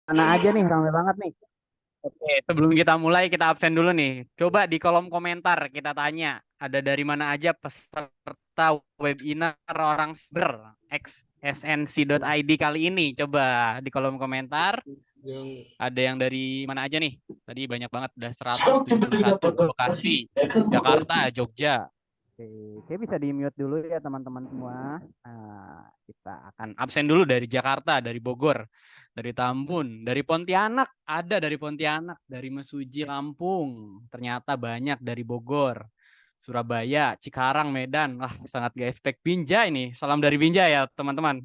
Mana aja nih, ramai banget nih. Oke, sebelum kita mulai, kita absen dulu nih. Coba di kolom komentar kita tanya, ada dari mana aja peserta webinar orang Siber X snc.id kali ini. Coba di kolom komentar, ada yang dari mana aja nih? Tadi banyak banget, udah 171. Bekasi, Jakarta, Jogja. Oke, bisa di-mute dulu ya teman-teman semua. Kita akan absen dulu dari Jakarta, dari Bogor, dari Tambun, dari Pontianak, ada dari Pontianak, dari Mesuji, Lampung, ternyata banyak dari Bogor, Surabaya, Cikarang, Medan. Wah, sangat gak expect. Binjai nih, salam dari Binjai ya teman-teman.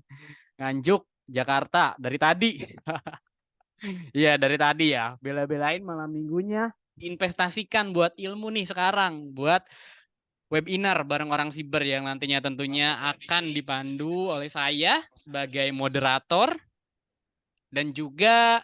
Nganjuk, Jakarta, dari tadi. Iya, dari tadi ya. Bela-belain malam minggunya. Diinvestasikan buat ilmu nih sekarang. Buat webinar bareng orang siber yang nantinya tentunya akan dipandu oleh saya sebagai moderator dan juga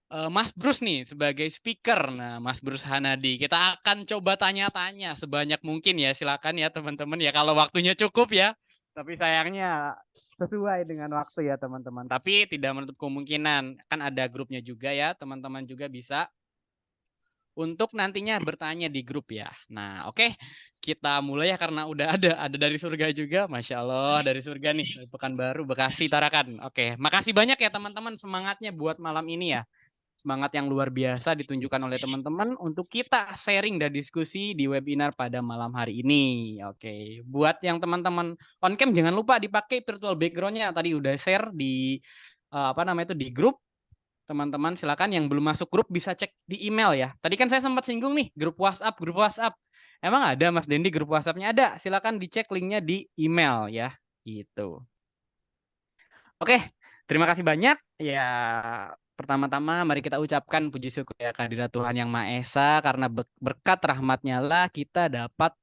Mas Bruce nih sebagai speaker. Nah, Mas Bruce Hanadi, kita akan coba tanya-tanya sebanyak mungkin ya. Silakan ya teman-teman ya kalau waktunya cukup ya. Tapi sayangnya sesuai dengan waktu ya teman-teman. Tapi tidak menutup kemungkinan kan ada grupnya juga ya, teman-teman juga bisa untuk nantinya bertanya di grup ya. Nah, oke. Kita mulai ya karena udah ada dari surga juga. Masya Allah, dari surga nih, dari Pekanbaru, Bekasi, Tarakan. Oke, makasih banyak ya teman-teman semangatnya buat malam ini ya. Semangat yang luar biasa ditunjukkan oleh teman-teman untuk kita sharing dan diskusi di webinar pada malam hari ini. Oke, buat yang teman-teman on cam jangan lupa dipakai virtual background-nya. Tadi udah share di apa namanya itu di grup. Teman-teman silakan yang belum masuk grup bisa cek di email ya. Tadi kan saya sempat singgung nih grup WhatsApp, grup WhatsApp. Emang ada Mas Dendi grup WhatsApp-nya ada. Silakan dicek linknya di email ya. Gitu. Oke, terima kasih banyak. Ya, pertama-tama mari kita ucapkan puji syukur ya kehadirat Tuhan Yang Maha Esa karena berkat rahmatnya lah kita dapat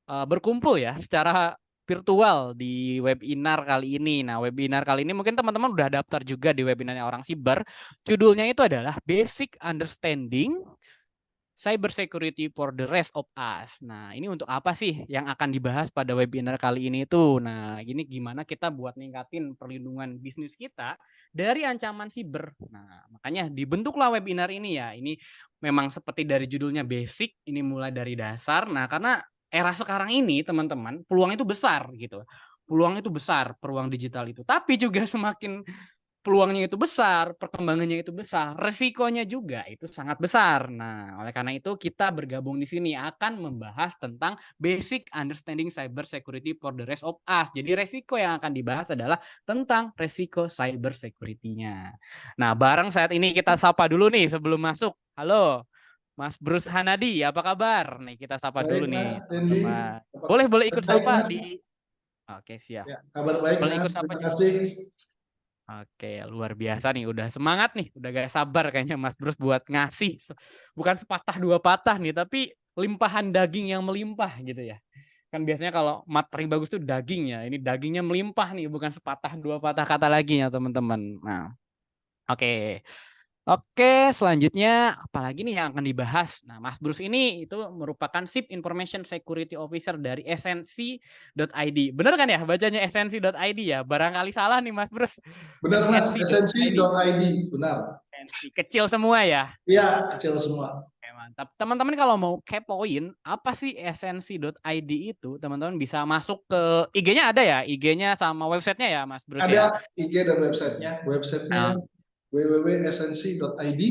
berkumpul ya secara virtual di webinar kali ini. Nah, webinar kali ini mungkin teman-teman udah daftar juga di webinarnya orang siber. Judulnya itu adalah Basic Understanding Cyber Security for the Rest of Us. Nah, ini untuk apa sih yang akan dibahas pada webinar kali ini tuh? Nah, ini gimana kita buat ningkatin perlindungan bisnis kita dari ancaman siber. Nah, makanya dibentuklah webinar ini ya. Ini memang seperti dari judulnya basic, ini mulai dari dasar. Nah, karena era sekarang ini, teman-teman, peluang itu besar gitu. Peluang itu besar, peluang digital itu. Tapi juga semakin peluangnya itu besar, perkembangannya itu besar, resikonya juga itu sangat besar. Nah, oleh karena itu kita bergabung di sini akan membahas tentang basic understanding cyber security for the rest of us. Jadi resiko yang akan dibahas adalah tentang resiko cyber security-nya. Nah, bareng saat ini kita sapa dulu nih sebelum masuk. Halo, Mas Bruce Hanadi, apa kabar? Nih kita sapa Baik dulu nih, Mas Dendi, teman-teman. Boleh ikut baik sapa Mas. di. Oke, siap. Ya, kabar baik Boleh Mas. ikut sapa Terima juga. kasih. Oke, luar biasa nih, udah semangat nih, udah gak sabar kayaknya Mas Bruce buat ngasih, bukan sepatah dua patah nih, tapi limpahan daging yang melimpah gitu ya. Kan biasanya kalau materi bagus tuh dagingnya, ini dagingnya melimpah nih, bukan sepatah dua patah kata lagi ya teman-teman. Nah, oke. Oke, selanjutnya apalagi nih yang akan dibahas? Nah, Mas Bruce ini itu merupakan Chief Information Security Officer dari snc.id. Bener kan ya bacanya snc.id ya? Barangkali salah nih Mas Bruce. Benar Mas, snc.id. esensi.id, benar. Kecil semua ya? Iya, kecil semua. Oke, mantap. Teman-teman kalau mau kepoin apa sih snc.id itu, teman-teman bisa masuk ke IG-nya ada ya? IG-nya sama websitenya ya, Mas Bruce ya? Ada IG dan websitenya. Websitenya Nah, www.esensi.id,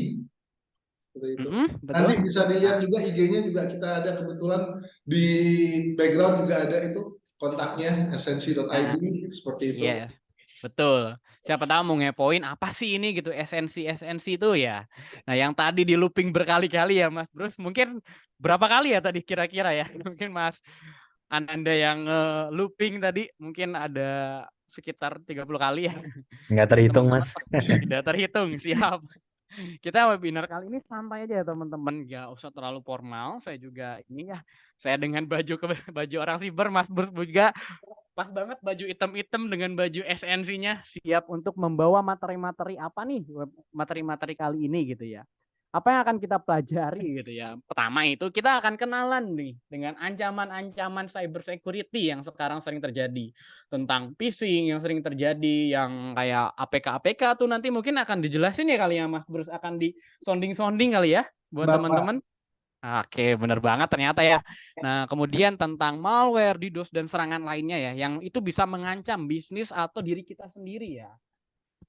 seperti itu. betul. Nanti bisa Nah, dilihat juga IG-nya juga kita ada kebetulan di background juga ada itu kontaknya esensi.id, nah, seperti itu. yes, betul. Siapa tahu mau ngepoin apa sih ini gitu esensi itu ya. Nah, yang tadi di looping berkali-kali ya Mas Bruce, mungkin berapa kali ya tadi kira-kira ya? Mungkin Mas Anda yang looping tadi mungkin ada sekitar 30 kali ya. Nggak Jadi terhitung, teman-teman Mas. tidak terhitung, siap. Kita webinar kali ini santai aja ya teman-teman, nggak usah terlalu formal. Saya juga ini ya, saya dengan baju orang siber, Mas Bruce juga pas banget baju hitam-hitam dengan baju SNC-nya siap untuk membawa materi-materi apa nih materi-materi kali ini gitu ya. Apa yang akan kita pelajari gitu ya? Pertama itu kita akan kenalan nih dengan ancaman-ancaman cyber security yang sekarang sering terjadi, tentang phishing yang sering terjadi, yang kayak APK-APK tuh nanti mungkin akan dijelasin ya kali ya Mas Bruce, akan disonding-sonding kali ya buat Bapak. teman-teman. Oke, bener banget ternyata ya. Nah, kemudian tentang malware, DDoS dan serangan lainnya ya, yang itu bisa mengancam bisnis atau diri kita sendiri ya.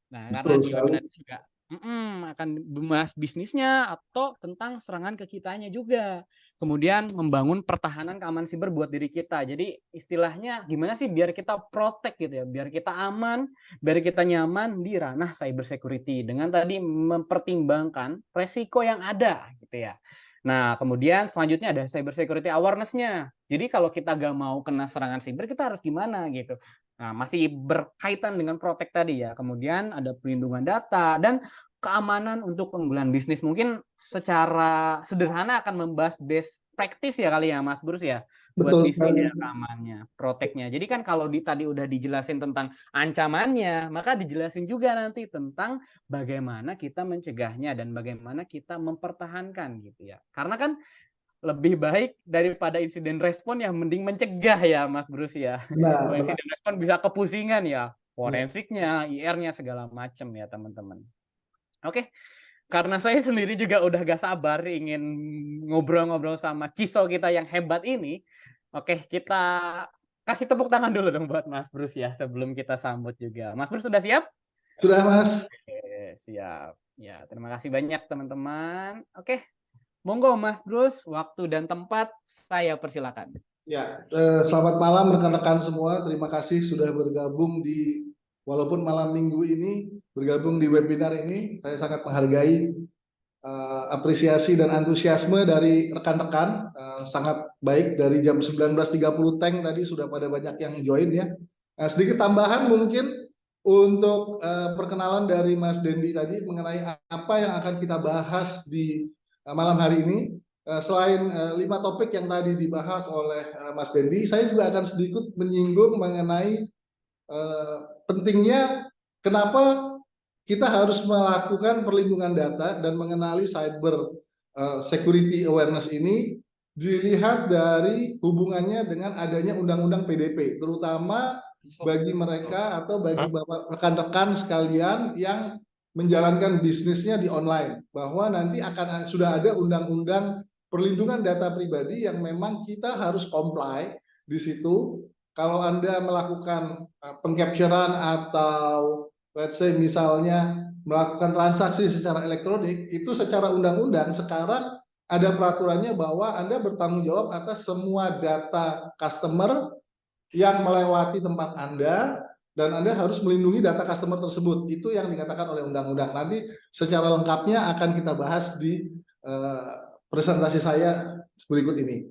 Nah, karena Betul di sekali. webinar itu juga akan membahas bisnisnya atau tentang serangan ke kitanya juga. Kemudian membangun pertahanan keamanan siber buat diri kita. Jadi istilahnya gimana sih biar kita protect gitu ya, biar kita aman, biar kita nyaman di ranah cyber security dengan tadi mempertimbangkan resiko yang ada gitu ya. Nah, kemudian selanjutnya ada cyber security awareness-nya. Jadi kalau kita gak mau kena serangan siber, kita harus gimana gitu. Nah, masih berkaitan dengan protek tadi ya. Kemudian ada pelindungan data dan keamanan untuk keunggulan bisnis. Mungkin secara sederhana akan membahas best practice ya kali ya Mas Bruce ya buat Betul bisnis sekali. ya keamanannya, proteknya. Jadi kan kalau tadi udah dijelasin tentang ancamannya, maka dijelasin juga nanti tentang bagaimana kita mencegahnya dan bagaimana kita mempertahankan gitu ya. Karena kan lebih baik daripada insiden respon ya mending mencegah ya Mas Bruce ya. Benar, Kalau benar. insiden respon bisa kepusingan ya, Ya. forensiknya, IR-nya segala macam ya teman-teman. Oke, karena saya sendiri juga udah gak sabar ingin ngobrol-ngobrol sama Ciso kita yang hebat ini. Oke, kita kasih tepuk tangan dulu dong buat Mas Bruce ya sebelum kita sambut juga. Mas Bruce sudah siap? Sudah, Mas. Oke, siap. Ya, terima kasih banyak teman-teman. Oke, monggo Mas Bruce, waktu dan tempat saya persilakan. Ya, selamat malam rekan-rekan semua. Terima kasih sudah bergabung di, walaupun malam minggu ini, bergabung di webinar ini. Saya sangat menghargai apresiasi dan antusiasme dari rekan-rekan. Sangat baik, dari jam 19.30 tank tadi sudah pada banyak yang join ya. Sedikit tambahan mungkin untuk perkenalan dari Mas Dendi tadi mengenai apa yang akan kita bahas di malam hari ini. Selain 5 topik yang tadi dibahas oleh Mas Dendi, saya juga akan sedikit menyinggung mengenai pentingnya kenapa kita harus melakukan perlindungan data dan mengenali cyber security awareness ini dilihat dari hubungannya dengan adanya undang-undang PDP, terutama bagi mereka atau bagi rekan-rekan sekalian yang menjalankan bisnisnya di online, bahwa nanti akan sudah ada undang-undang perlindungan data pribadi yang memang kita harus comply di situ. Kalau Anda melakukan pengcapturean atau let's say misalnya melakukan transaksi secara elektronik, itu secara undang-undang sekarang ada peraturannya bahwa Anda bertanggung jawab atas semua data customer yang melewati tempat Anda, dan Anda harus melindungi data customer tersebut. Itu yang dikatakan oleh undang-undang. Nanti secara lengkapnya akan kita bahas di presentasi saya berikut ini.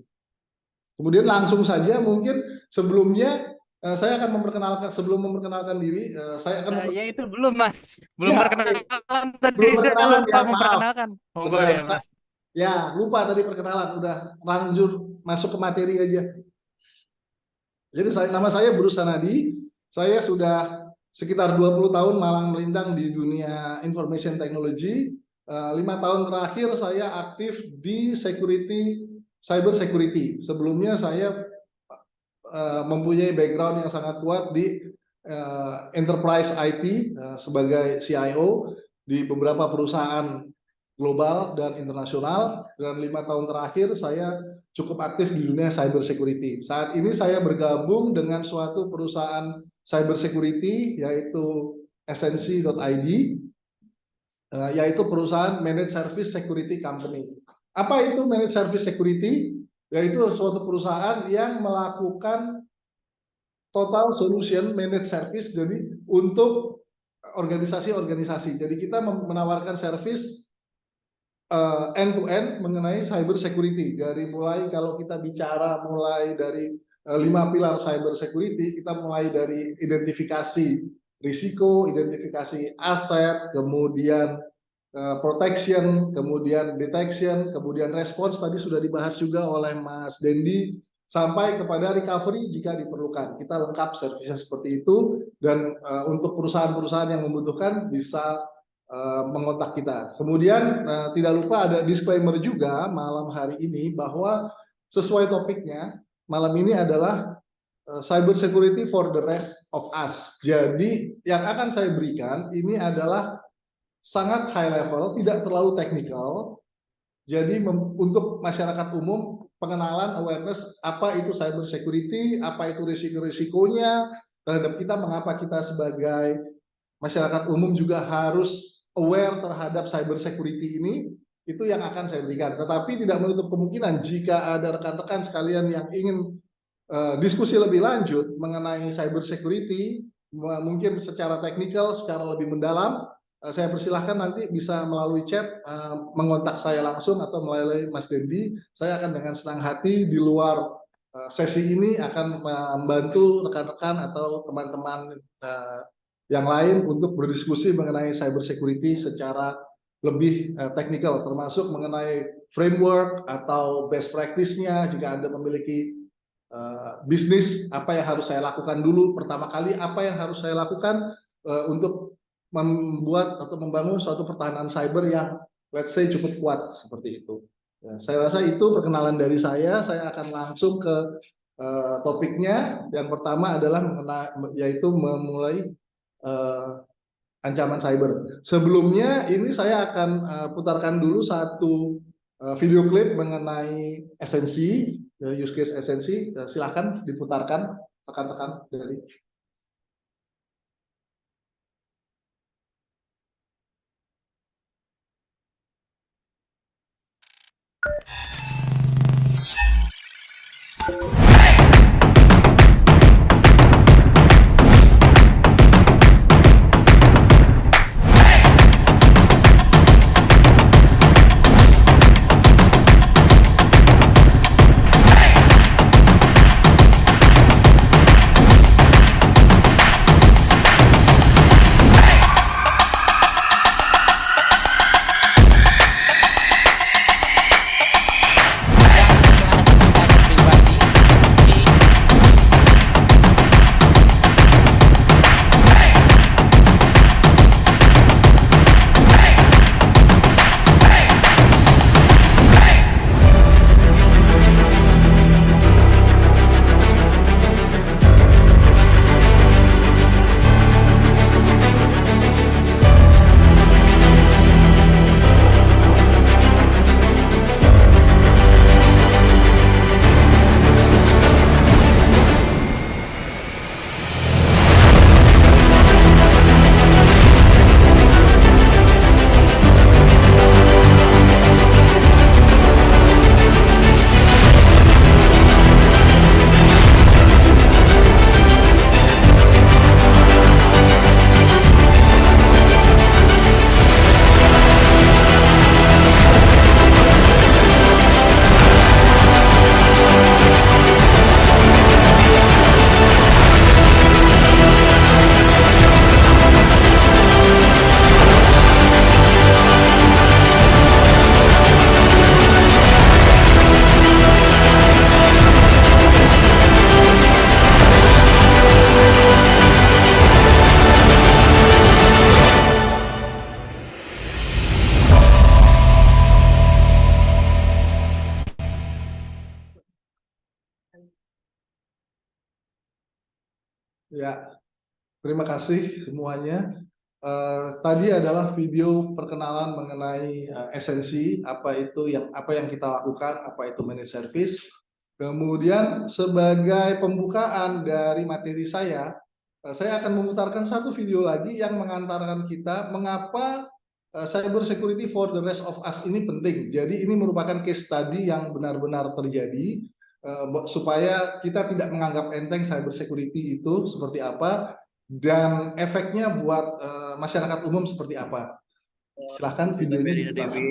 Kemudian langsung saja mungkin sebelumnya saya akan sebelum memperkenalkan diri, saya akan Ya itu belum Mas, belum ya, perkenalan tadi belum saya perkenalan lupa ya, maaf. memperkenalkan. Monggo Benar. deh Mas. Ya, lupa tadi perkenalan, udah lanjut masuk ke materi aja. Jadi nama saya Bruce Sanadi, saya sudah sekitar 20 tahun malang melintang di dunia information technology. 5 tahun terakhir saya aktif di cyber security. Sebelumnya saya mempunyai background yang sangat kuat di enterprise IT sebagai CIO di beberapa perusahaan global dan internasional, dan 5 tahun terakhir saya cukup aktif di dunia cyber security. Saat ini saya bergabung dengan suatu perusahaan cyber security yaitu Essensi.id, yaitu perusahaan managed service security company. Apa itu managed service security? Yaitu suatu perusahaan yang melakukan total solution managed service, jadi untuk organisasi-organisasi. Jadi kita menawarkan service end to end mengenai cyber security. Dari mulai kalau kita bicara mulai dari 5 pilar cyber security, kita mulai dari identifikasi risiko, identifikasi aset, kemudian protection, kemudian detection, kemudian response tadi sudah dibahas juga oleh Mas Dendi, sampai kepada recovery jika diperlukan. Kita lengkap servisnya seperti itu, dan untuk perusahaan-perusahaan yang membutuhkan bisa mengontak kita. Kemudian tidak lupa ada disclaimer juga malam hari ini bahwa sesuai topiknya malam ini adalah cyber security for the rest of us. Jadi yang akan saya berikan ini adalah sangat high level, tidak terlalu teknikal. Jadi untuk masyarakat umum pengenalan awareness apa itu cyber security, apa itu risiko-risikonya terhadap kita, mengapa kita sebagai masyarakat umum juga harus aware terhadap cyber security ini, itu yang akan saya berikan. Tetapi tidak menutup kemungkinan jika ada rekan-rekan sekalian yang ingin diskusi lebih lanjut mengenai cyber security, mungkin secara teknikal, secara lebih mendalam, saya persilahkan nanti bisa melalui chat mengontak saya langsung atau melalui Mas Dendi. Saya akan dengan senang hati di luar sesi ini akan membantu rekan-rekan atau teman-teman yang lain untuk berdiskusi mengenai cyber security secara lebih teknikal, termasuk mengenai framework atau best practice-nya jika Anda memiliki bisnis, apa yang harus saya lakukan dulu pertama kali, apa yang harus saya lakukan untuk membuat atau membangun suatu pertahanan cyber yang let's say cukup kuat seperti itu. Ya, saya rasa itu perkenalan dari saya. Saya akan langsung ke topiknya. Yang pertama adalah yaitu memulai ancaman cyber. Sebelumnya ini saya akan putarkan dulu satu video klip mengenai esensi, use case esensi. Silakan diputarkan rekan-rekan dari. Ya, terima kasih semuanya. Tadi adalah video perkenalan mengenai esensi apa yang kita lakukan, apa itu managed service. Kemudian sebagai pembukaan dari materi saya akan memutarkan satu video lagi yang mengantarkan kita mengapa cyber security for the rest of us ini penting. Jadi ini merupakan case study yang benar-benar terjadi supaya kita tidak menganggap enteng cyber security itu seperti apa dan efeknya buat masyarakat umum seperti apa. Silahkan videonya diputarkan.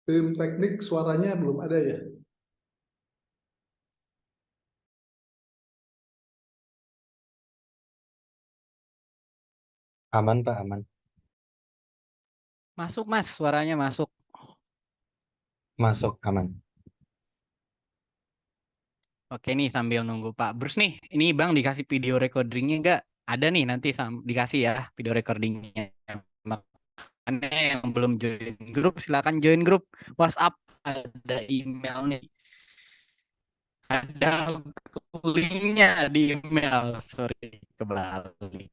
Tim teknik suaranya belum ada ya? Aman Pak, aman. Masuk Mas, suaranya masuk. Masuk aman. Oke nih sambil nunggu Pak Bruce nih. Ini Bang dikasih video recordingnya nggak? Ada nih nanti dikasih ya video recordingnya. Makanya yang belum join grup silakan join grup WhatsApp. Ada email nih. Ada linknya di email. Sorry kebalik.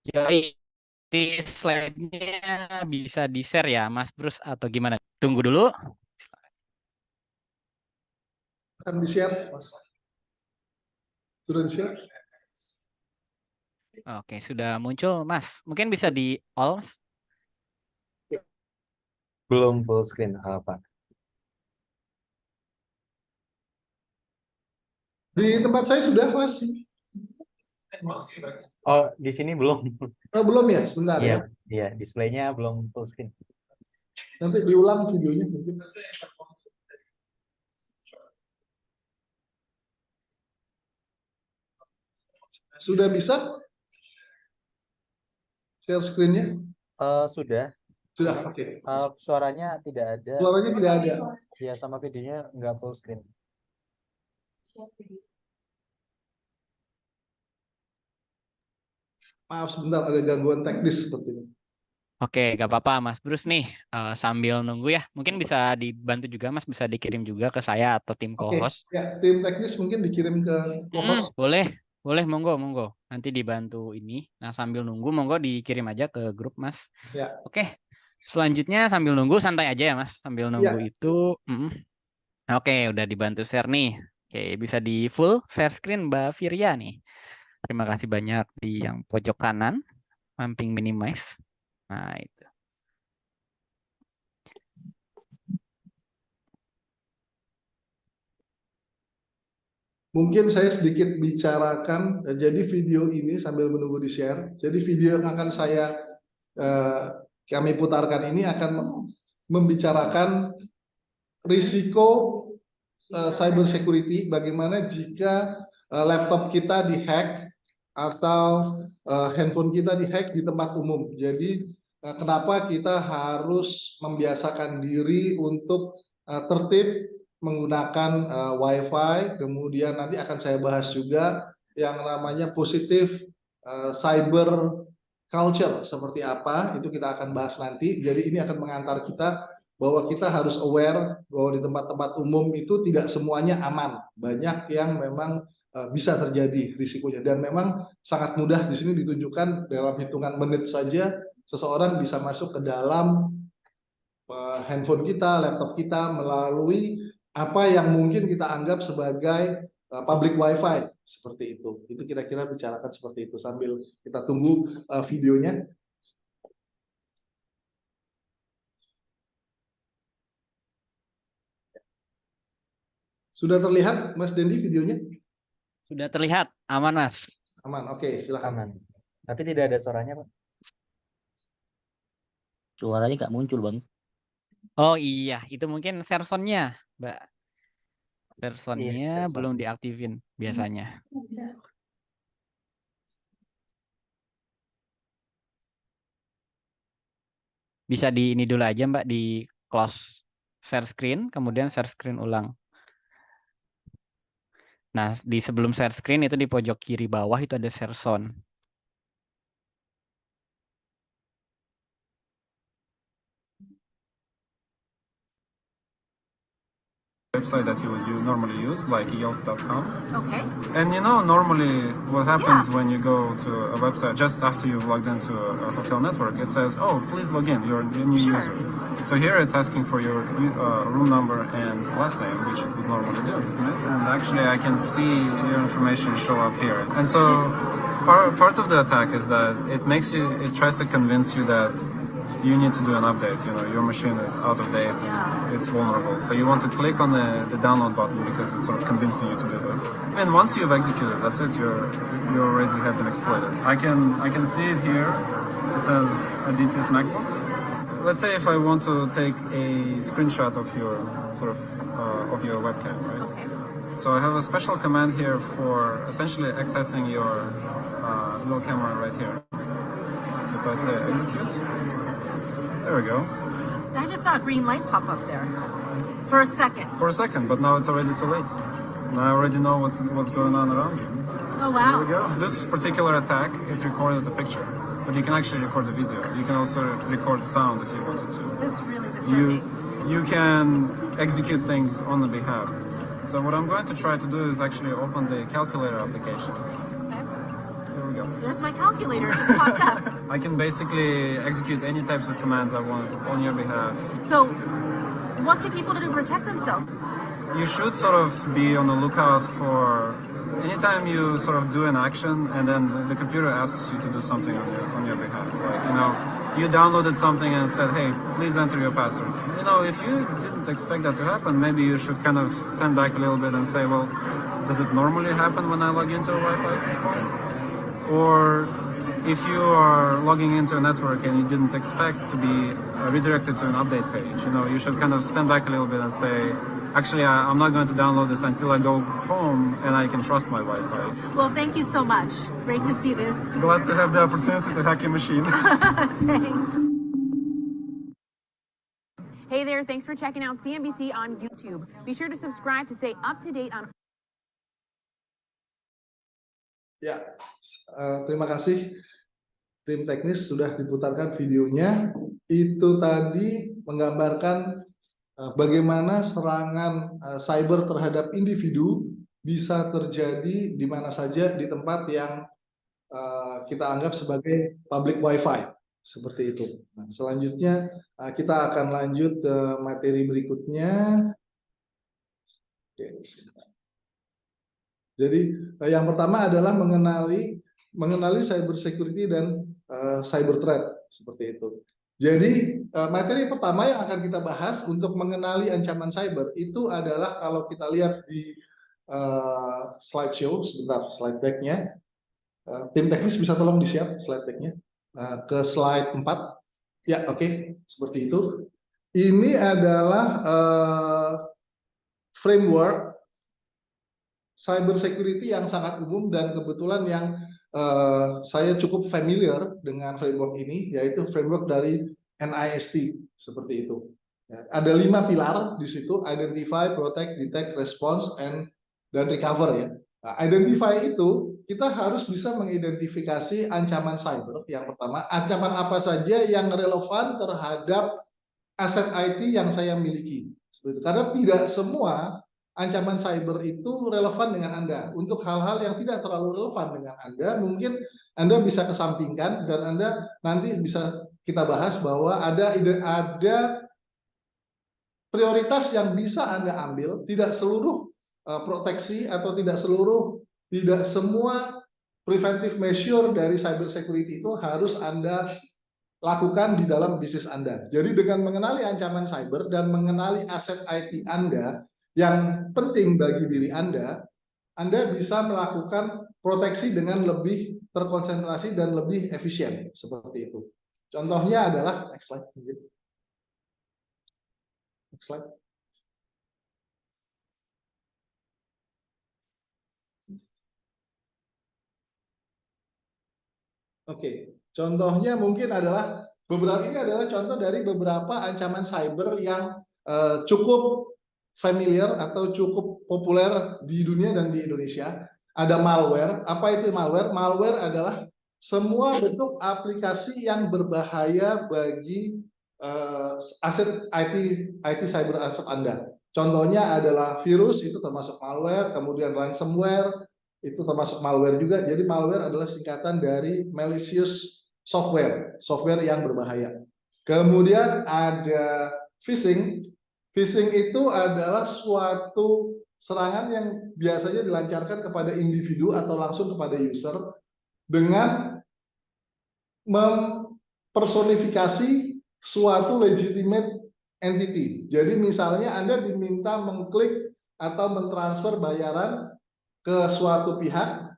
Yoi, di slide-nya bisa di-share ya Mas Bruce atau gimana? Tunggu dulu. Akan di-share, Mas. Sudah di-share? Oke, sudah muncul Mas. Mungkin bisa di all. Belum full screen Pak. Di tempat saya sudah, Mas. Oh, di sini belum. Oh, belum ya? Sebentar Iya, ya. iya, displaynya belum full screen. Nanti diulang videonya mungkin. Sudah bisa? Share screen-nya? Sudah. Sudah, oke. Suaranya tidak ada. Suaranya tidak ada. Ya, sama videonya nggak full screen. Maaf sebentar ada gangguan teknis seperti ini. Oke, gak apa-apa Mas Bruce nih. Sambil nunggu ya. Mungkin bisa dibantu juga Mas, bisa dikirim juga ke saya atau tim Oke, co-host. ya, tim teknis mungkin dikirim ke co-host. Boleh, boleh monggo, monggo. Nanti dibantu ini. Nah, sambil nunggu monggo dikirim aja ke grup Mas. Ya. Oke. Selanjutnya sambil nunggu santai aja ya Mas. Sambil nunggu Ya. itu. Oke, udah dibantu share nih. Oke, bisa di full share screen Mbak Firya nih. Terima kasih banyak di yang pojok kanan. Mamping minimize. Nah, itu. Mungkin saya sedikit bicarakan, jadi video ini sambil menunggu di-share. Jadi video yang akan kami putarkan ini akan membicarakan risiko cyber security, bagaimana jika laptop kita dihack atau handphone kita dihack di tempat umum. Jadi kenapa kita harus membiasakan diri untuk tertib menggunakan Wi-Fi. Kemudian nanti akan saya bahas juga yang namanya positif cyber culture seperti apa, itu kita akan bahas nanti. Jadi ini akan mengantar kita bahwa kita harus aware bahwa di tempat-tempat umum itu tidak semuanya aman. Banyak yang memang bisa terjadi risikonya, dan memang sangat mudah di sini ditunjukkan dalam hitungan menit saja seseorang bisa masuk ke dalam handphone kita, laptop kita melalui apa yang mungkin kita anggap sebagai public wifi seperti itu. Itu kira-kira bicarakan seperti itu sambil kita tunggu videonya. Sudah terlihat Mas Dendi videonya? Sudah terlihat, aman Mas. Aman, oke, silakan. Aman. Tapi tidak ada suaranya, Pak. Suaranya nggak muncul, Bang. Oh iya, itu mungkin Serson-nya, Mbak. Serson-nya Iya, Serson. belum diaktifin biasanya. Bisa di ini dulu aja Mbak, di close share screen, kemudian share screen ulang. Nah, di sebelum share screen itu di pojok kiri bawah itu ada Serson. Website that you normally use, like Yelp.com. Okay. And normally what happens when you go to a website just after you've logged into a hotel network, it says, oh, please log in, you're a new user. So here it's asking for your room number and last name, which it would normally do. Right? And actually I can see your information show up here. And so part of the attack is that it tries to convince you that you need to do an update. Your machine is out of date and it's vulnerable. So you want to click on the download button because it's sort of convincing you to do this. And once you've executed, that's it. You already have been exploited. I can see it here. It says Aditya's MacBook. Let's say if I want to take a screenshot of your of your webcam, right? Okay. So I have a special command here for essentially accessing your little camera right here. If I say execute, there we go. I just saw a green light pop up there for a second. For a second, but now it's already too late. Now I already know what's going on around you. Oh, There we wow. go. This particular attack, it recorded the picture, but you can actually record the video. You can also record sound if you wanted to. This really disturbing. You can execute things on the behalf. So what I'm going to try to do is actually open the calculator application. Okay. Here we go. There's my calculator. It just popped up. I can basically execute any types of commands I want on your behalf. So, what can people do to protect themselves? You should sort of be on the lookout for anytime you sort of do an action and then the computer asks you to do something on your behalf. Like, you know, you downloaded something and it said, hey, please enter your password. You know, if you didn't expect that to happen, maybe you should kind of stand back a little bit and say, well, does it normally happen when I log into a Wi-Fi access point? Or if you are logging into a network and you didn't expect to be redirected to an update page, you know, you should kind of stand back a little bit and say, actually, I'm not going to download this until I go home and I can trust my Wi-Fi. Well, thank you so much. Great to see this. Glad to have the opportunity to hack your machine. Thanks. Hey there, thanks for checking out CNBC on YouTube. Be sure to subscribe to stay up to date on Ya, terima kasih tim teknis sudah diputarkan videonya. Itu tadi menggambarkan bagaimana serangan cyber terhadap individu bisa terjadi di mana saja di tempat yang kita anggap sebagai public wifi seperti itu. Nah, selanjutnya kita akan lanjut ke materi berikutnya. Oke. Jadi yang pertama adalah mengenali cyber security dan cyber threat seperti itu. Jadi materi pertama yang akan kita bahas untuk mengenali ancaman cyber itu adalah kalau kita lihat di slideshow, sebentar slide deck-nya. Tim teknis bisa tolong di-share slide deck-nya ke slide 4. Ya, oke, seperti itu. Ini adalah framework cyber security yang sangat umum dan kebetulan yang saya cukup familiar dengan framework ini, yaitu framework dari NIST seperti itu. Ya, ada 5 pilar di situ: identify, protect, detect, response, dan recover ya. Nah, identify itu kita harus bisa mengidentifikasi ancaman cyber. Yang pertama, ancaman apa saja yang relevan terhadap aset IT yang saya miliki. Seperti itu. Karena tidak semua ancaman cyber itu relevan dengan Anda. Untuk hal-hal yang tidak terlalu relevan dengan Anda, mungkin Anda bisa kesampingkan dan Anda nanti bisa kita bahas bahwa ada prioritas yang bisa Anda ambil. Tidak seluruh proteksi atau tidak semua preventive measure dari cyber security itu harus Anda lakukan di dalam bisnis Anda. Jadi dengan mengenali ancaman cyber dan mengenali aset IT Anda yang penting bagi diri Anda bisa melakukan proteksi dengan lebih terkonsentrasi dan lebih efisien seperti itu. Contohnya adalah next slide. Next slide. Oke, contohnya mungkin adalah ini adalah contoh dari beberapa ancaman cyber yang cukup familiar atau cukup populer di dunia dan di Indonesia. Ada malware. Apa itu malware? Malware adalah semua bentuk aplikasi yang berbahaya bagi aset IT cyber aset Anda. Contohnya adalah virus, itu termasuk malware, kemudian ransomware, itu termasuk malware juga. Jadi malware adalah singkatan dari malicious software, software yang berbahaya. Kemudian ada phishing. Phishing itu adalah suatu serangan yang biasanya dilancarkan kepada individu atau langsung kepada user dengan mempersonifikasi suatu legitimate entity. Jadi misalnya Anda diminta mengklik atau mentransfer bayaran ke suatu pihak,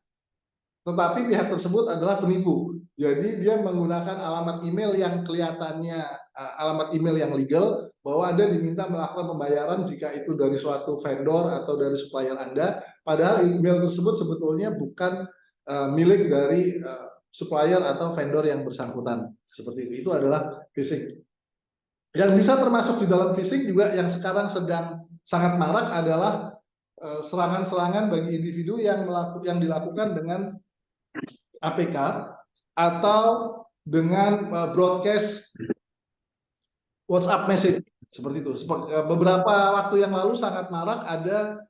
tetapi pihak tersebut adalah penipu. Jadi dia menggunakan alamat email yang kelihatannya alamat email yang legal bahwa Anda diminta melakukan pembayaran jika itu dari suatu vendor atau dari supplier Anda, padahal email tersebut sebetulnya bukan milik dari supplier atau vendor yang bersangkutan. Seperti itu. Itu adalah phishing. Yang bisa termasuk di dalam phishing juga yang sekarang sedang sangat marak adalah serangan-serangan bagi individu yang dilakukan dengan APK atau dengan broadcast WhatsApp message seperti itu. Beberapa waktu yang lalu sangat marak ada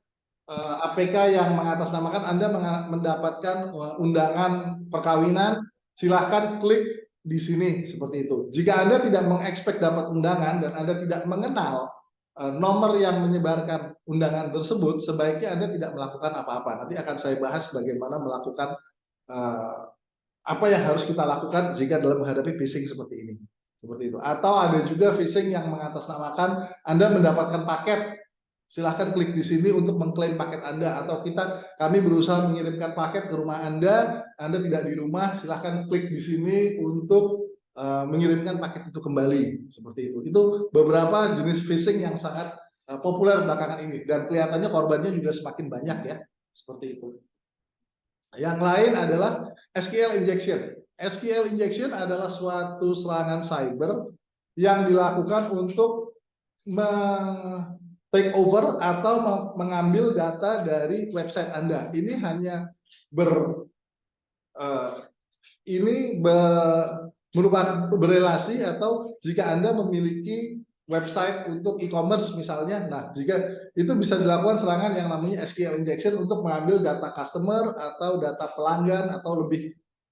APK yang mengatasnamakan Anda mendapatkan undangan perkawinan, silahkan klik di sini seperti itu. Jika Anda tidak mengekspek dapat undangan dan Anda tidak mengenal nomor yang menyebarkan undangan tersebut, sebaiknya Anda tidak melakukan apa-apa. Nanti akan saya bahas bagaimana melakukan apa yang harus kita lakukan jika dalam menghadapi phishing seperti ini. Seperti itu. Atau ada juga phishing yang mengatasnamakan Anda mendapatkan paket, silahkan klik di sini untuk mengklaim paket Anda, atau kami berusaha mengirimkan paket ke rumah Anda tidak di rumah, silahkan klik di sini untuk mengirimkan paket itu kembali. Seperti itu. Itu beberapa jenis phishing yang sangat populer belakangan ini, dan kelihatannya korbannya juga semakin banyak ya. Seperti itu. Yang lain adalah SQL injection. SQL injection adalah suatu serangan cyber yang dilakukan untuk take over atau mengambil data dari website Anda. Ini hanya merupakan berelasi atau jika Anda memiliki website untuk e-commerce misalnya, nah jika itu bisa dilakukan serangan yang namanya SQL injection untuk mengambil data customer atau data pelanggan, atau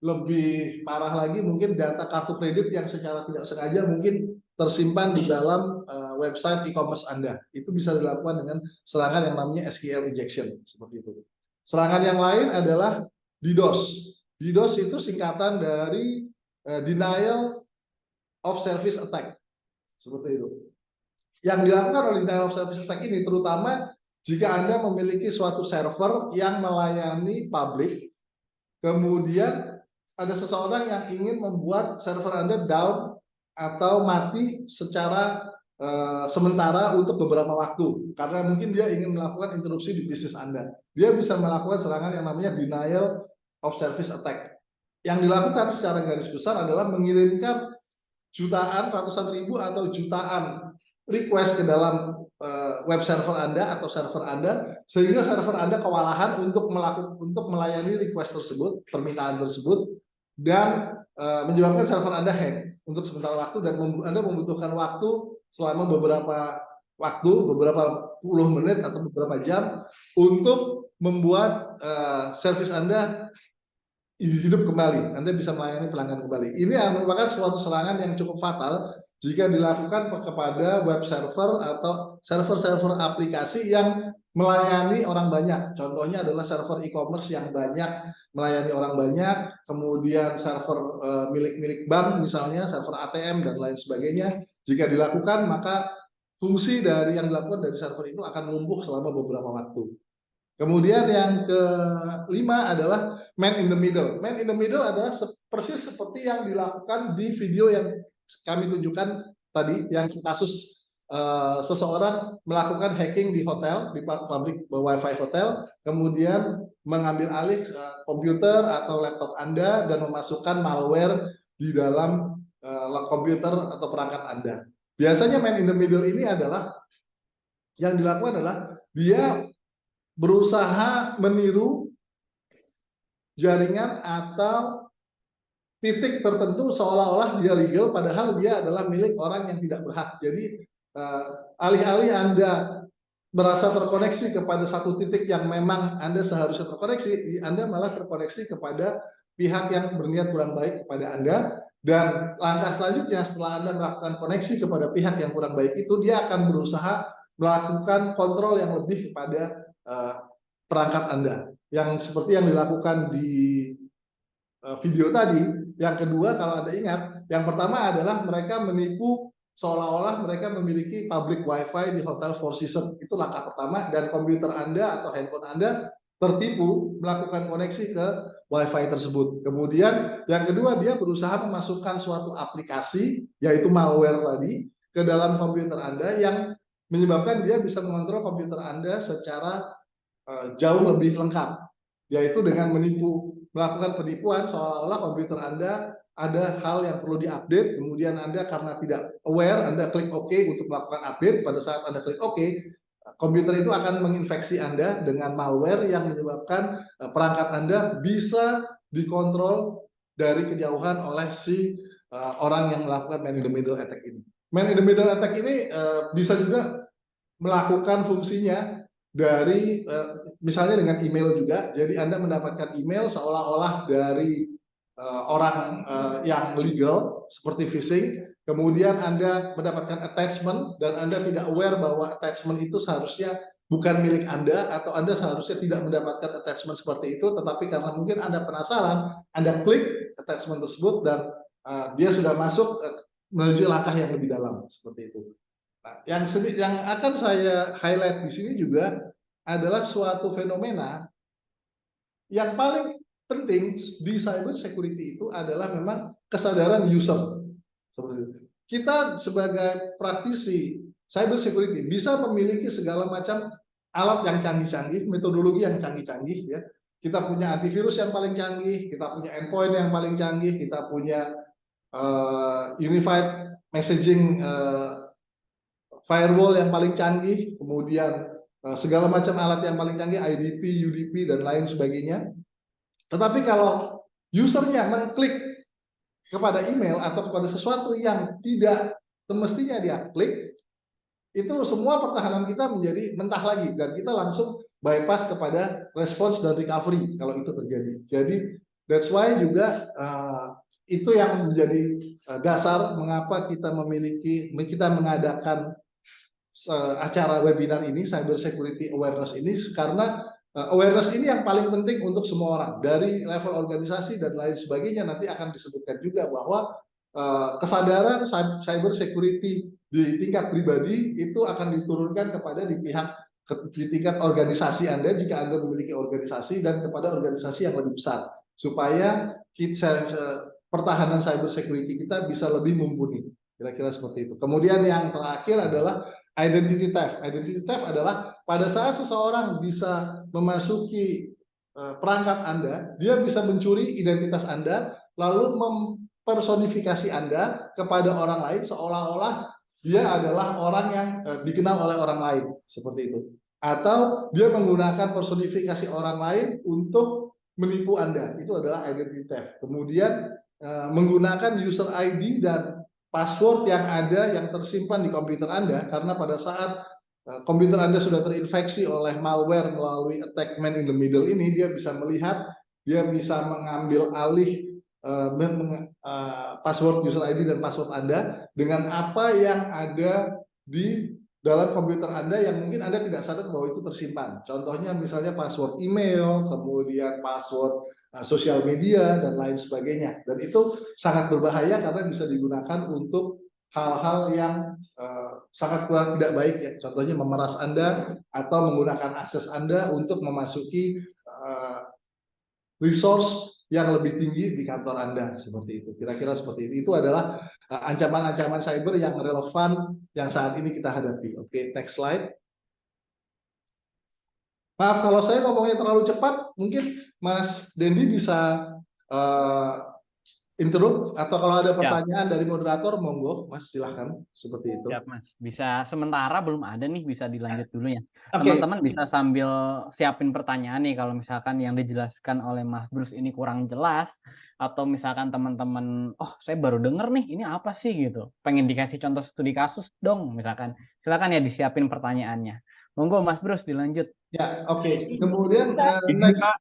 lebih parah lagi mungkin data kartu kredit yang secara tidak sengaja mungkin tersimpan di dalam website e-commerce Anda. Itu bisa dilakukan dengan serangan yang namanya SQL injection seperti itu. Serangan yang lain adalah DDoS. DDoS itu singkatan dari denial of service attack. Seperti itu. Yang dilakukan oleh denial of service attack ini terutama jika Anda memiliki suatu server yang melayani publik, kemudian ada seseorang yang ingin membuat server Anda down atau mati secara sementara untuk beberapa waktu, karena mungkin dia ingin melakukan interupsi di bisnis Anda. Dia bisa melakukan serangan yang namanya denial of service attack. Yang dilakukan secara garis besar adalah mengirimkan jutaan, ratusan ribu atau jutaan request ke dalam web server Anda atau server Anda, sehingga server Anda kewalahan untuk melayani request tersebut, permintaan tersebut, dan menyebabkan server Anda hang untuk sementara waktu, dan Anda membutuhkan waktu selama beberapa puluh menit atau beberapa jam untuk membuat servis Anda hidup kembali. Anda bisa melayani pelanggan kembali. Ini merupakan suatu serangan yang cukup fatal jika dilakukan kepada web server atau server-server aplikasi yang melayani orang banyak. Contohnya adalah server e-commerce yang banyak melayani orang banyak, kemudian server milik bank misalnya, server ATM dan lain sebagainya. Jika dilakukan, maka fungsi dari yang dilakukan dari server itu akan lumpuh selama beberapa waktu. Kemudian yang kelima adalah man in the middle. Man in the middle adalah persis seperti yang dilakukan di video yang kami tunjukkan tadi, yang kasus seseorang melakukan hacking di hotel, di public wifi hotel, kemudian mengambil alih komputer atau laptop Anda dan memasukkan malware di dalam komputer atau perangkat Anda. Biasanya man in the middle ini adalah yang dilakukan adalah dia berusaha meniru jaringan atau titik tertentu seolah-olah dia legal, padahal dia adalah milik orang yang tidak berhak. Jadi alih-alih Anda merasa terkoneksi kepada satu titik yang memang Anda seharusnya terkoneksi, Anda malah terkoneksi kepada pihak yang berniat kurang baik kepada Anda. Dan langkah selanjutnya setelah Anda melakukan koneksi kepada pihak yang kurang baik itu, dia akan berusaha melakukan kontrol yang lebih kepada perangkat Anda, yang seperti yang dilakukan di video tadi. Yang kedua, kalau Anda ingat, yang pertama adalah mereka menipu seolah-olah mereka memiliki public wifi di Hotel Four Seasons. Itu langkah pertama, dan komputer Anda atau handphone Anda tertipu melakukan koneksi ke WiFi tersebut. Kemudian yang kedua, dia berusaha memasukkan suatu aplikasi, yaitu malware tadi, ke dalam komputer Anda yang menyebabkan dia bisa mengontrol komputer Anda secara jauh lebih lengkap, yaitu dengan melakukan penipuan seolah-olah komputer Anda ada hal yang perlu diupdate, kemudian Anda karena tidak aware, Anda klik OK untuk melakukan update. Pada saat Anda klik OK, komputer itu akan menginfeksi Anda dengan malware yang menyebabkan perangkat Anda bisa dikontrol dari kejauhan oleh si orang yang melakukan man in the middle attack ini. Man in the middle attack ini bisa juga melakukan fungsinya dari misalnya dengan email juga. Jadi Anda mendapatkan email seolah-olah dari orang yang legal seperti phishing, kemudian Anda mendapatkan attachment dan Anda tidak aware bahwa attachment itu seharusnya bukan milik Anda, atau Anda seharusnya tidak mendapatkan attachment seperti itu, tetapi karena mungkin Anda penasaran, Anda klik attachment tersebut dan dia sudah masuk menuju langkah yang lebih dalam seperti itu. Nah, yang akan saya highlight di sini juga adalah suatu fenomena yang paling penting di cyber security itu adalah memang kesadaran user. Seperti itu. Kita sebagai praktisi cyber security bisa memiliki segala macam alat yang canggih-canggih, metodologi yang canggih-canggih ya. Kita punya antivirus yang paling canggih, kita punya endpoint yang paling canggih, kita punya unified messaging firewall yang paling canggih, kemudian segala macam alat yang paling canggih, IDP, UDP, dan lain sebagainya. Tetapi kalau usernya mengklik kepada email atau kepada sesuatu yang tidak semestinya dia klik, itu semua pertahanan kita menjadi mentah lagi, dan kita langsung bypass kepada response dan recovery kalau itu terjadi. Jadi that's why juga itu yang menjadi dasar mengapa kita mengadakan acara webinar ini, Cyber Security Awareness ini, karena awareness ini yang paling penting untuk semua orang, dari level organisasi dan lain sebagainya. Nanti akan disebutkan juga bahwa kesadaran cyber security di tingkat pribadi itu akan diturunkan kepada di tingkat organisasi Anda jika Anda memiliki organisasi, dan kepada organisasi yang lebih besar, supaya pertahanan cyber security kita bisa lebih mumpuni. Kira-kira seperti itu. Kemudian yang terakhir adalah identity theft. Identity theft adalah pada saat seseorang bisa memasuki perangkat Anda, dia bisa mencuri identitas Anda, lalu mempersonifikasi Anda kepada orang lain seolah-olah dia adalah orang yang dikenal oleh orang lain, seperti itu. Atau dia menggunakan personifikasi orang lain untuk menipu Anda. Itu adalah identity theft. Kemudian menggunakan user ID dan password yang ada yang tersimpan di komputer Anda, karena pada saat komputer Anda sudah terinfeksi oleh malware melalui attack man in the middle ini, dia bisa melihat, dia bisa mengambil alih password user ID dan password Anda dengan apa yang ada di dalam komputer Anda yang mungkin Anda tidak sadar bahwa itu tersimpan. Contohnya misalnya password email, kemudian password sosial media, dan lain sebagainya. Dan itu sangat berbahaya karena bisa digunakan untuk hal-hal yang sangat kurang tidak baik ya. Contohnya memeras Anda atau menggunakan akses Anda untuk memasuki resource yang lebih tinggi di kantor Anda, seperti itu. Kira-kira seperti itu. Itu adalah ancaman-ancaman cyber yang relevan yang saat ini kita hadapi. Oke, next slide. Maaf kalau saya ngomongnya terlalu cepat, mungkin Mas Dendi bisa interrupt, atau kalau ada pertanyaan dari moderator, monggo Mas, silahkan, seperti itu. Siap Mas, bisa sementara belum ada nih, bisa dilanjut dulu ya. Oke. Teman-teman bisa sambil siapin pertanyaan nih, kalau misalkan yang dijelaskan oleh Mas Bruce ini kurang jelas, atau misalkan teman-teman, oh saya baru denger nih, ini apa sih gitu, pengen dikasih contoh studi kasus dong, misalkan, silakan ya disiapin pertanyaannya. Monggo Mas Bruce dilanjut. Ya, oke. Kemudian Ini Pak,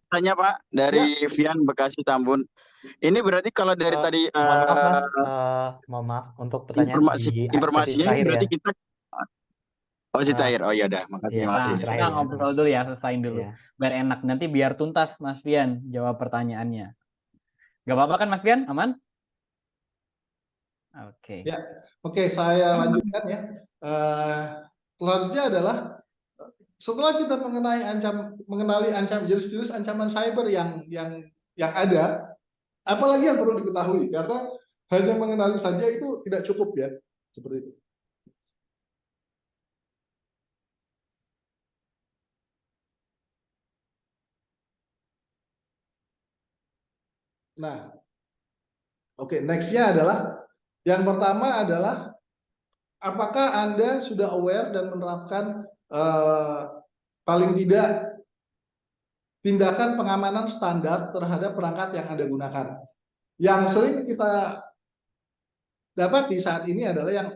tanya Pak dari Vian Bekasi Tambun. Ini berarti kalau dari tadi Mohon maaf Mas, mohon maaf untuk pertanyaan di sesi informasinya terakhir berarti ya. kita sesi terakhir. Oh iya dah, makasih. Iya, Makasih. terakhir Kita ya, ngobrol Mas. dulu ya, selesain dulu. Iya. Biar enak, nanti biar tuntas Mas Vian jawab pertanyaannya. Gak apa-apa kan Mas Vian? Aman? Oke. Ya, oke, saya lanjutkan ya. Selanjutnya adalah setelah kita mengenali jenis-jenis ancaman cyber yang yang ada, apalagi yang perlu diketahui, karena hanya mengenali saja itu tidak cukup ya, seperti itu. Nah, oke, nextnya adalah yang pertama adalah apakah Anda sudah aware dan menerapkan paling tidak tindakan pengamanan standar terhadap perangkat yang Anda gunakan. Yang sering kita dapati saat ini adalah yang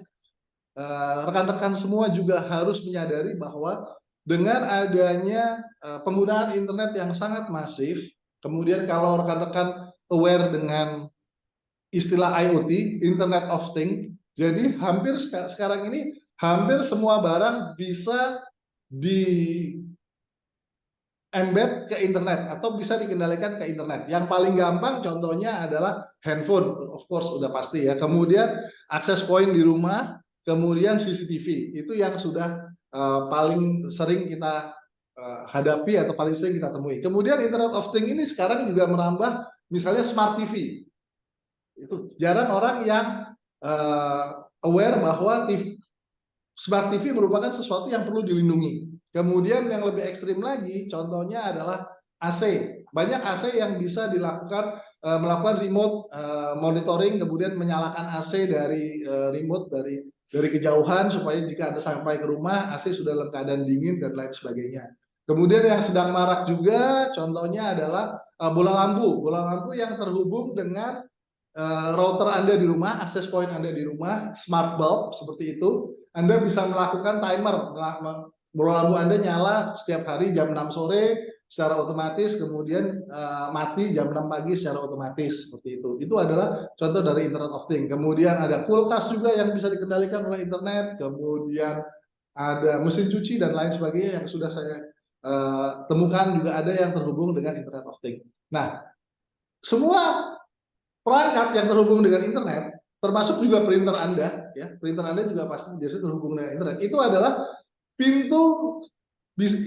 rekan-rekan semua juga harus menyadari bahwa dengan adanya penggunaan internet yang sangat masif, kemudian kalau rekan-rekan aware dengan istilah IoT, Internet of Things, jadi hampir sekarang ini hampir semua barang bisa di embed ke internet atau bisa dikendalikan ke internet. Yang paling gampang contohnya adalah handphone, of course udah pasti ya. Kemudian akses point di rumah, kemudian CCTV. Itu yang sudah paling sering kita hadapi atau paling sering kita temui. Kemudian Internet of Things ini sekarang juga merambah misalnya smart TV. Itu jarang orang yang aware bahwa smart TV merupakan sesuatu yang perlu dilindungi. Kemudian yang lebih ekstrim lagi, contohnya adalah AC. Banyak AC yang bisa dilakukan melakukan remote monitoring, kemudian menyalakan AC dari remote dari kejauhan supaya jika Anda sampai ke rumah AC sudah dalam keadaan dingin dan lain sebagainya. Kemudian yang sedang marak juga, contohnya adalah bola lampu yang terhubung dengan router Anda di rumah, akses point Anda di rumah, smart bulb seperti itu. Anda bisa melakukan timer, bola lampu Anda nyala setiap hari jam 6 sore secara otomatis, kemudian mati jam 6 pagi secara otomatis seperti itu. Itu adalah contoh dari Internet of Things. Kemudian ada kulkas juga yang bisa dikendalikan oleh internet, kemudian ada mesin cuci dan lain sebagainya yang sudah saya temukan juga ada yang terhubung dengan Internet of Things. Nah, semua perangkat yang terhubung dengan internet, termasuk juga printer Anda, ya, printer Anda juga pasti biasa terhubung dengan internet. Itu adalah pintu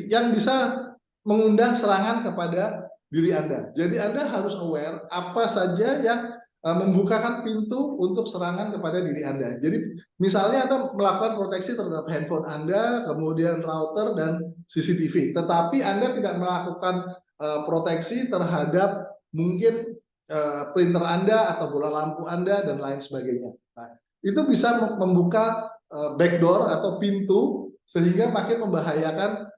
yang bisa mengundang serangan kepada diri Anda. Jadi Anda harus aware apa saja yang membukakan pintu untuk serangan kepada diri Anda. Jadi misalnya Anda melakukan proteksi terhadap handphone Anda, kemudian router dan CCTV, tetapi Anda tidak melakukan proteksi terhadap mungkin printer Anda atau bola lampu Anda dan lain sebagainya. Nah, itu bisa membuka backdoor atau pintu sehingga makin membahayakan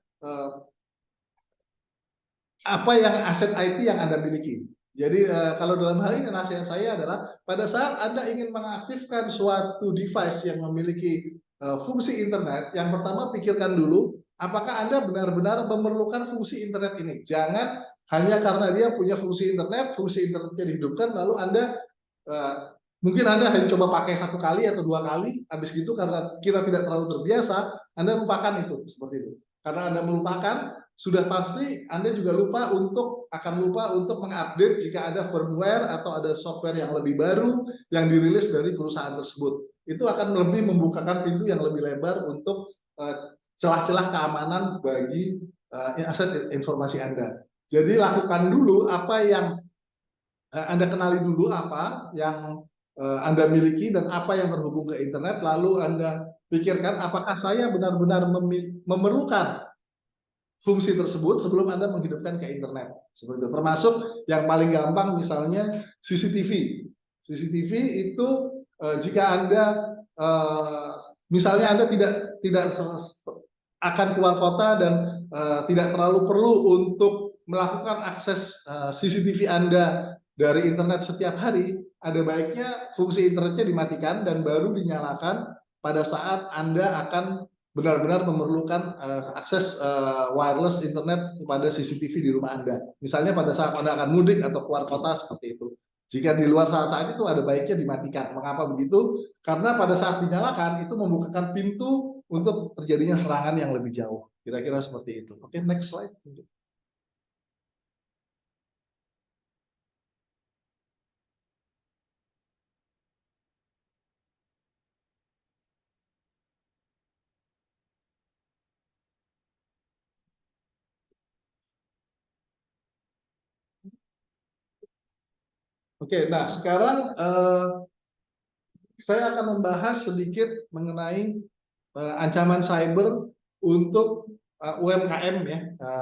apa yang aset IT yang Anda miliki. Jadi kalau dalam hal ini nasihat saya adalah pada saat Anda ingin mengaktifkan suatu device yang memiliki fungsi internet, yang pertama pikirkan dulu apakah Anda benar-benar memerlukan fungsi internet ini. Jangan hanya karena dia punya fungsi internetnya dihidupkan, lalu Anda mungkin Anda hanya coba pakai 1 kali atau 2 kali, habis gitu karena kita tidak terlalu terbiasa, Anda lupakan itu seperti itu. Karena Anda melupakan, sudah pasti Anda juga akan lupa untuk mengupdate jika ada firmware atau ada software yang lebih baru yang dirilis dari perusahaan tersebut. Itu akan lebih membukakan pintu yang lebih lebar untuk celah-celah keamanan bagi aset informasi Anda. Jadi lakukan dulu apa yang Anda kenali dulu apa yang Anda miliki dan apa yang terhubung ke internet, lalu Anda pikirkan apakah saya benar-benar memerlukan fungsi tersebut sebelum Anda menghidupkan ke internet. Seperti itu. Termasuk yang paling gampang misalnya CCTV. CCTV itu jika Anda misalnya Anda tidak akan keluar kota dan tidak terlalu perlu untuk melakukan akses CCTV Anda dari internet setiap hari, ada baiknya fungsi internetnya dimatikan dan baru dinyalakan pada saat Anda akan benar-benar memerlukan akses wireless internet kepada CCTV di rumah Anda. Misalnya pada saat Anda akan mudik atau keluar kota seperti itu. Jika di luar saat itu ada baiknya dimatikan. Mengapa begitu? Karena pada saat dinyalakan itu membukakan pintu untuk terjadinya serangan yang lebih jauh. Kira-kira seperti itu. Oke, next slide. Oke, nah sekarang saya akan membahas sedikit mengenai ancaman cyber untuk UMKM ya.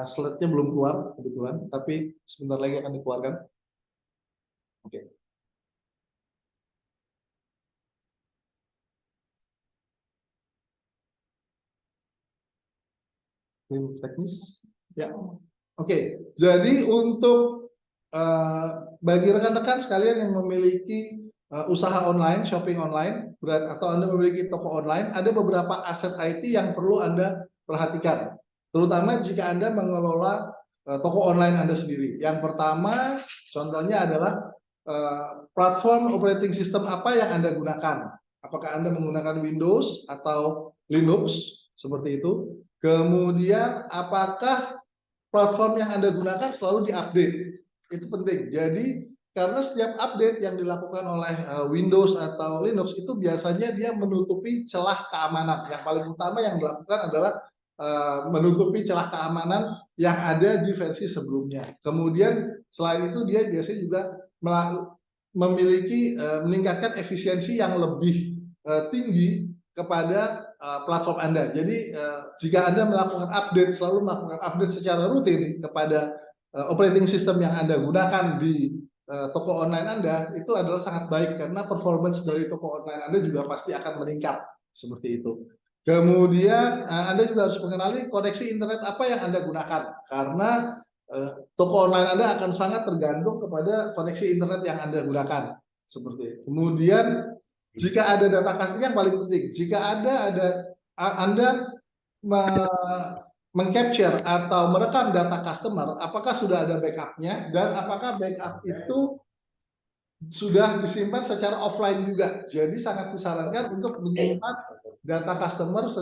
Slide-nya belum keluar kebetulan, tapi sebentar lagi akan dikeluarkan. Oke. Tim teknis, ya. Oke, jadi untuk bagi rekan-rekan sekalian yang memiliki usaha online, shopping online, atau Anda memiliki toko online, ada beberapa aset IT yang perlu Anda perhatikan. Terutama jika Anda mengelola toko online Anda sendiri. Yang pertama, contohnya adalah platform operating system apa yang Anda gunakan. Apakah Anda menggunakan Windows atau Linux, seperti itu. Kemudian, apakah platform yang Anda gunakan selalu diupdate? Itu penting. Jadi, karena setiap update yang dilakukan oleh Windows atau Linux itu biasanya dia menutupi celah keamanan. Yang paling utama yang dilakukan adalah menutupi celah keamanan yang ada di versi sebelumnya. Kemudian, selain itu dia biasanya juga memiliki meningkatkan efisiensi yang lebih tinggi kepada platform Anda. Jadi jika Anda selalu melakukan update secara rutin kepada operating system yang Anda gunakan di toko online Anda, itu adalah sangat baik karena performance dari toko online Anda juga pasti akan meningkat seperti itu. Kemudian Anda juga harus mengenali koneksi internet apa yang Anda gunakan, karena toko online Anda akan sangat tergantung kepada koneksi internet yang Anda gunakan seperti itu. Kemudian jika ada data customer yang paling penting, jika Anda mengcapture atau merekam data customer, apakah sudah ada backupnya dan apakah backup itu sudah disimpan secara offline juga. Jadi sangat disarankan untuk menyimpan data customer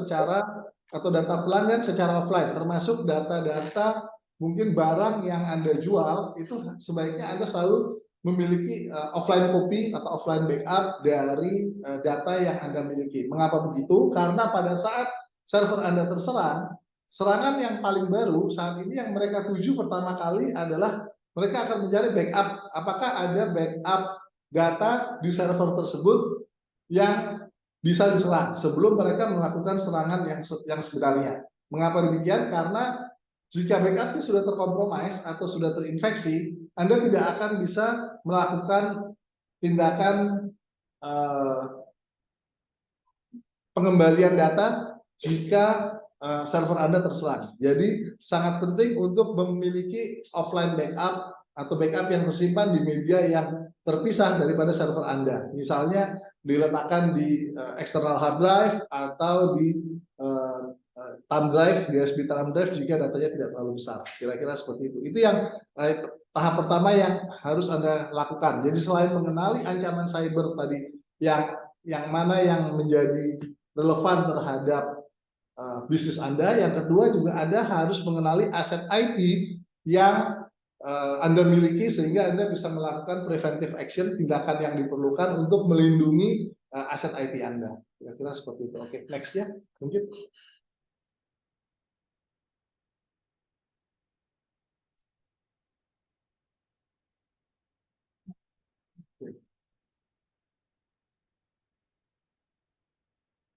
atau data pelanggan secara offline, termasuk data-data mungkin barang yang Anda jual, itu sebaiknya Anda selalu memiliki offline copy atau offline backup dari data yang Anda miliki. Mengapa begitu? Karena pada saat server Anda terserang, serangan yang paling baru saat ini yang mereka tuju pertama kali adalah mereka akan mencari backup. Apakah ada backup data di server tersebut yang bisa diserang sebelum mereka melakukan serangan yang sebenarnya. Mengapa demikian? Karena jika backupnya sudah terkompromis atau sudah terinfeksi, Anda tidak akan bisa melakukan tindakan pengembalian data jika server Anda terserang. Jadi sangat penting untuk memiliki offline backup atau backup yang tersimpan di media yang terpisah daripada server Anda. Misalnya diletakkan di external hard drive atau di thumb drive, USB thumb drive jika datanya tidak terlalu besar. Kira-kira seperti itu. Itu yang tahap pertama yang harus Anda lakukan. Jadi selain mengenali ancaman cyber tadi, yang mana yang menjadi relevan terhadap bisnis Anda, yang kedua juga Anda harus mengenali aset IT yang Anda miliki sehingga Anda bisa melakukan preventive action, tindakan yang diperlukan untuk melindungi aset IT Anda. Kira-kira seperti itu. Oke, next ya, mungkin.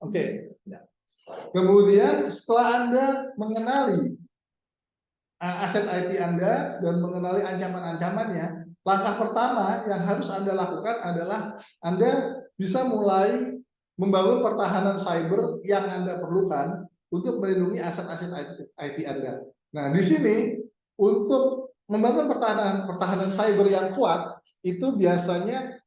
Oke. Kemudian setelah Anda mengenali aset IT Anda dan mengenali ancaman-ancamannya, langkah pertama yang harus Anda lakukan adalah Anda bisa mulai membangun pertahanan cyber yang Anda perlukan untuk melindungi aset-aset IT Anda. Nah, di sini untuk membangun pertahanan cyber yang kuat itu biasanya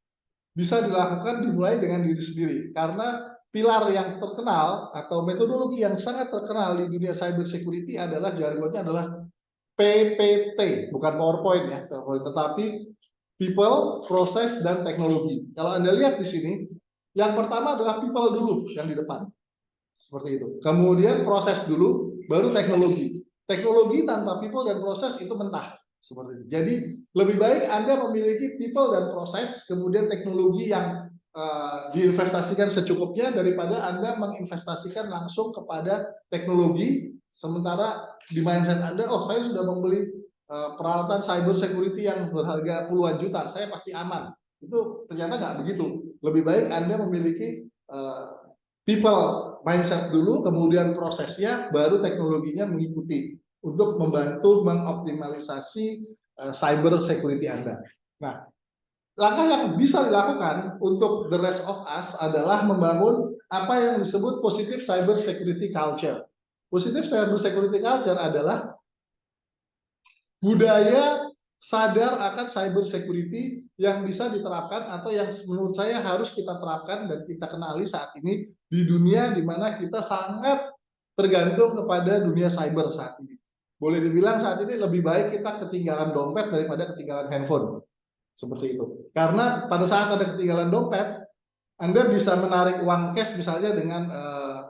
bisa dilakukan dimulai dengan diri sendiri, karena pilar yang terkenal atau metodologi yang sangat terkenal di dunia cyber security adalah jargonnya adalah PPT, bukan PowerPoint ya, tetapi people, proses, dan teknologi. Kalau Anda lihat di sini, yang pertama adalah people dulu yang di depan. Seperti itu. Kemudian proses dulu, baru teknologi. Teknologi tanpa people dan proses itu mentah. Seperti itu. Jadi lebih baik Anda memiliki people dan proses, kemudian teknologi yang diinvestasikan secukupnya daripada Anda menginvestasikan langsung kepada teknologi, sementara di mindset Anda, oh saya sudah membeli peralatan cyber security yang berharga puluhan juta, saya pasti aman. Itu ternyata nggak begitu. Lebih baik Anda memiliki people mindset dulu, kemudian prosesnya, baru teknologinya mengikuti untuk membantu mengoptimalisasi cyber security Anda. Nah, langkah yang bisa dilakukan untuk the rest of us adalah membangun apa yang disebut positive cyber security culture. Positive cyber security culture adalah budaya sadar akan cyber security yang bisa diterapkan atau yang menurut saya harus kita terapkan dan kita kenali saat ini di dunia di mana kita sangat tergantung kepada dunia cyber saat ini. Boleh dibilang saat ini lebih baik kita ketinggalan dompet daripada ketinggalan handphone. Seperti itu. Karena pada saat ada ketinggalan dompet, Anda bisa menarik uang cash misalnya dengan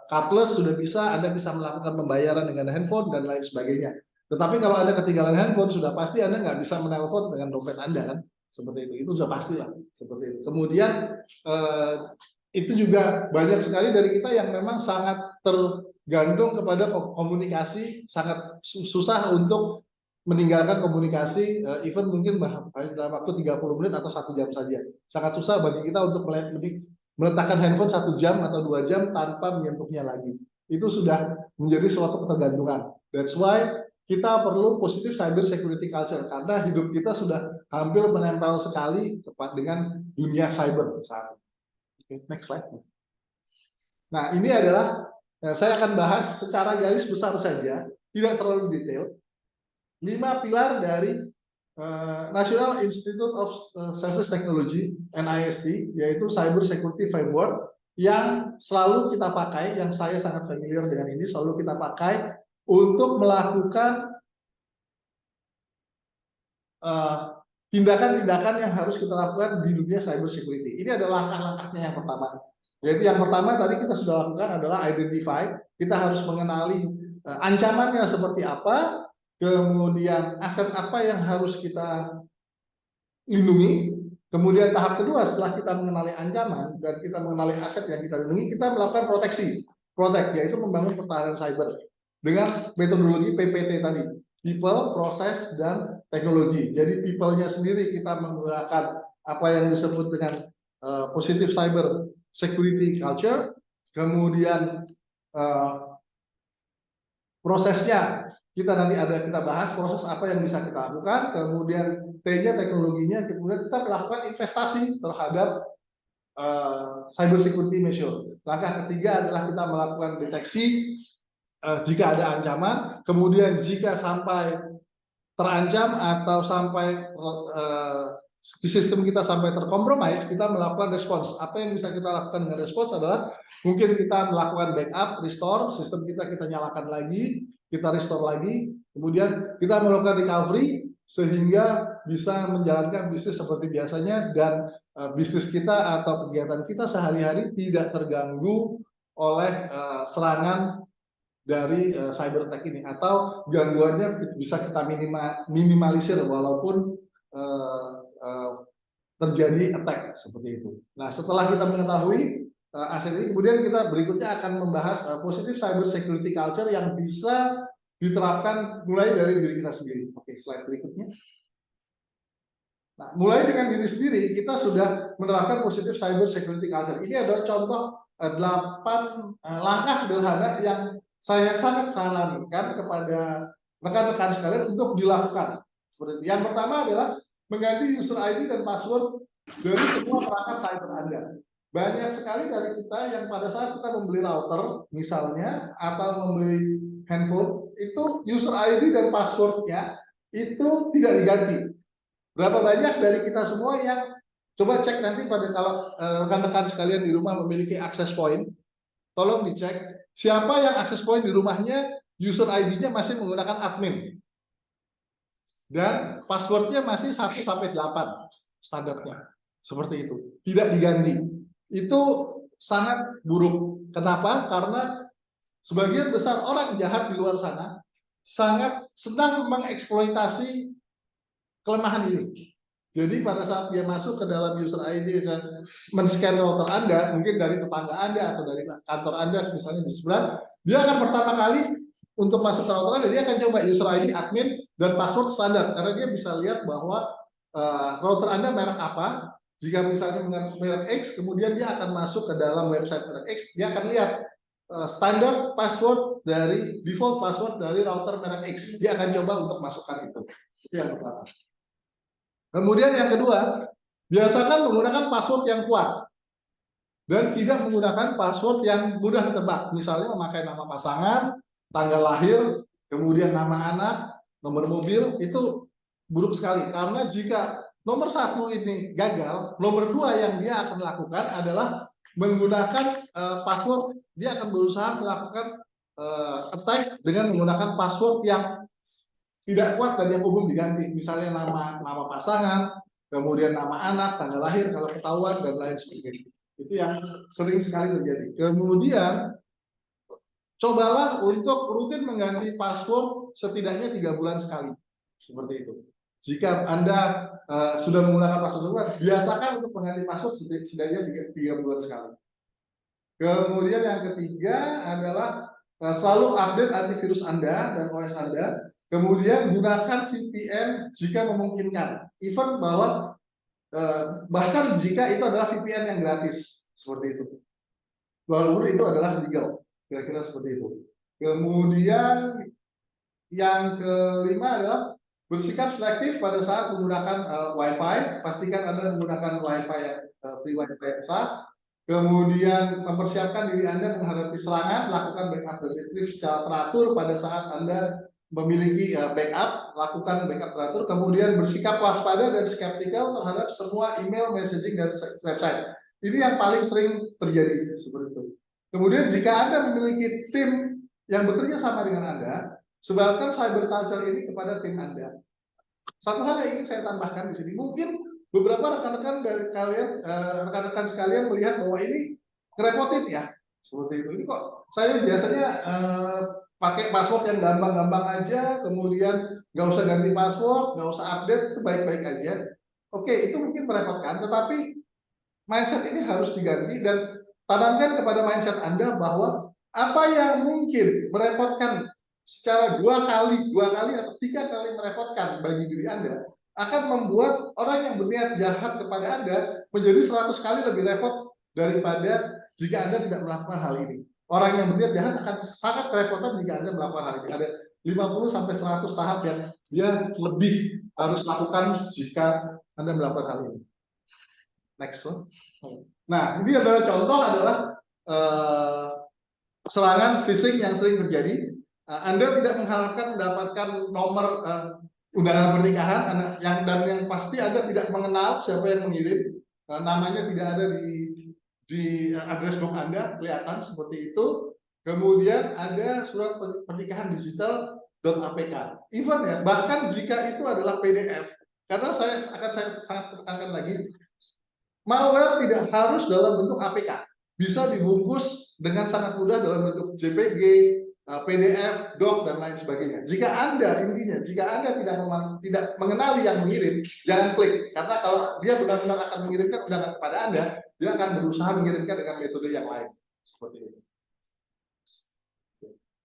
cardless sudah bisa, Anda bisa melakukan pembayaran dengan handphone dan lain sebagainya. Tetapi kalau Anda ketinggalan handphone, sudah pasti Anda nggak bisa menelpon dengan dompet Anda kan, seperti itu sudah pastilah, seperti itu. Kemudian itu juga banyak sekali dari kita yang memang sangat tergantung kepada komunikasi, sangat susah untuk meninggalkan komunikasi, even mungkin dalam waktu 30 menit atau 1 jam saja. Sangat susah bagi kita untuk meletakkan handphone 1 jam atau 2 jam tanpa menyentuhnya lagi. Itu sudah menjadi suatu ketergantungan. That's why kita perlu positive cyber security culture, karena hidup kita sudah hampir menempel sekali dengan dunia cyber saat ini. Okay, next slide. Nah, ini adalah saya akan bahas secara garis besar saja, tidak terlalu detail. 5 pilar dari National Institute of Service Technology (NIST), yaitu Cyber Security Framework, yang selalu kita pakai, yang saya sangat familiar dengan ini, selalu kita pakai untuk melakukan tindakan-tindakan yang harus kita lakukan di dunia cyber security. Ini adalah langkah-langkahnya yang pertama. Yaitu yang pertama tadi kita sudah lakukan adalah identify. Kita harus mengenali ancamannya seperti apa. Kemudian aset apa yang harus kita lindungi. Kemudian tahap kedua, setelah kita mengenali ancaman dan kita mengenali aset yang kita lindungi, kita melakukan proteksi. Protect, yaitu membangun pertahanan cyber dengan metodologi PPT tadi, people, proses, dan teknologi. Jadi people-nya sendiri kita menggunakan apa yang disebut dengan positive cyber security culture. Kemudian prosesnya kita bahas proses apa yang bisa kita lakukan, kemudian T-nya teknologinya, kemudian kita melakukan investasi terhadap cyber security measure. Langkah ketiga adalah kita melakukan deteksi jika ada ancaman, kemudian jika sampai terancam atau sampai sistem kita sampai terkompromis, kita melakukan respons. Apa yang bisa kita lakukan dengan respons adalah mungkin kita melakukan backup, restore, sistem kita nyalakan lagi, kita restore lagi, kemudian kita melakukan recovery sehingga bisa menjalankan bisnis seperti biasanya dan bisnis kita atau kegiatan kita sehari-hari tidak terganggu oleh serangan dari cyber attack ini, atau gangguannya bisa kita minimalisir walaupun terjadi attack seperti itu. Nah, setelah kita mengetahui aset ini, kemudian kita berikutnya akan membahas positive cyber security culture yang bisa diterapkan mulai dari diri kita sendiri. Oke, slide berikutnya. Nah, mulai dengan diri sendiri, kita sudah menerapkan positive cyber security culture. Ini adalah contoh 8 langkah sederhana yang saya sangat sarankan kepada rekan-rekan sekalian untuk dilakukan. Yang pertama adalah mengganti user ID dan password dari semua perangkat cyber Anda. Banyak sekali dari kita yang pada saat kita membeli router misalnya atau membeli handphone, itu user ID dan passwordnya itu tidak diganti. Berapa banyak dari kita semua yang coba cek nanti pada kalau rekan-rekan sekalian di rumah memiliki access point, tolong dicek siapa yang access point di rumahnya user ID-nya masih menggunakan admin dan passwordnya masih 1 sampai 8 standarnya, seperti itu, tidak diganti. Itu sangat buruk. Kenapa? Karena sebagian besar orang jahat di luar sana sangat senang mengeksploitasi kelemahan ini. Jadi pada saat dia masuk ke dalam user ID dan men-scan router Anda, mungkin dari tetangga Anda atau dari kantor Anda misalnya di sebelah, dia akan pertama kali untuk masuk ke router Anda, dia akan coba user ID admin dan password standar, karena dia bisa lihat bahwa router Anda merek apa, Jika misalnya merek X, kemudian dia akan masuk ke dalam website merek X, dia akan lihat standar password dari default password dari router merek X. Dia akan coba untuk masukkan itu. Itu yang pertama. Kemudian yang kedua, biasakan menggunakan password yang kuat dan tidak menggunakan password yang mudah ditebak. Misalnya memakai nama pasangan, tanggal lahir, kemudian nama anak, nomor mobil, itu buruk sekali. Karena jika nomor 1 ini gagal, nomor 2 yang dia akan lakukan adalah menggunakan password. Dia akan berusaha melakukan attack dengan menggunakan password yang tidak kuat dan yang umum diganti. Misalnya nama pasangan, kemudian nama anak, tanggal lahir kalau ketahuan, dan lain sebagainya. Itu yang sering sekali terjadi. Kemudian cobalah untuk rutin mengganti password setidaknya 3 bulan sekali. Seperti itu. Jika Anda sudah menggunakan password, biasakan untuk mengganti password setidaknya 3 bulan sekali. Kemudian yang ketiga adalah selalu update antivirus Anda dan OS Anda. Kemudian gunakan VPN jika memungkinkan. Even bahwa bahkan jika itu adalah VPN yang gratis, seperti itu. Walaupun itu adalah legal, kira-kira seperti itu. Kemudian yang kelima adalah bersikap selektif pada saat menggunakan Wi-Fi. Pastikan Anda menggunakan Wi-Fi yang free Wi-Fi yang sah. Kemudian mempersiapkan diri Anda menghadapi serangan, lakukan backup dan retrieve secara teratur pada saat Anda memiliki backup, lakukan backup teratur. Kemudian bersikap waspada dan skeptikal terhadap semua email, messaging, dan website. Ini yang paling sering terjadi seperti itu. Kemudian jika Anda memiliki tim yang bekerja sama dengan Anda, sebarkan cyber culture ini kepada tim Anda. Satu hal yang ingin saya tambahkan di sini, mungkin beberapa rekan-rekan dari kalian, rekan-rekan sekalian melihat bahwa ini ngerepotin ya, seperti itu. Ini kok saya biasanya pakai password yang gampang-gampang aja, kemudian nggak usah ganti password, nggak usah update, itu baik-baik aja. Oke, itu mungkin merepotkan, tetapi mindset ini harus diganti dan tanamkan kepada mindset Anda bahwa apa yang mungkin merepotkan secara 2 kali atau 3 kali merepotkan bagi diri Anda akan membuat orang yang berniat jahat kepada Anda menjadi 100 kali lebih repot daripada jika Anda tidak melakukan hal ini. Orang yang berniat jahat akan sangat kerepotan jika Anda melakukan hal ini. Ada 50-100 tahap yang dia lebih harus lakukan jika Anda melakukan hal ini. Next one. Nah, ini adalah contoh adalah serangan phishing yang sering terjadi. Anda tidak mengharapkan mendapatkan nomor undangan pernikahan, yang pasti Anda tidak mengenal siapa yang mengirim, namanya tidak ada di address book Anda, kelihatan seperti itu. Kemudian ada surat pernikahan digital .apk. Even ya, bahkan jika itu adalah PDF, karena saya sangat tekankan lagi, malware tidak harus dalam bentuk APK, bisa dibungkus dengan sangat mudah dalam bentuk JPG, PDF, doc, dan lain sebagainya. Jika Anda tidak mengenali yang mengirim, jangan klik, karena kalau dia benar-benar akan mengirimkan undangan kepada Anda, dia akan berusaha mengirimkan dengan metode yang lain, seperti ini.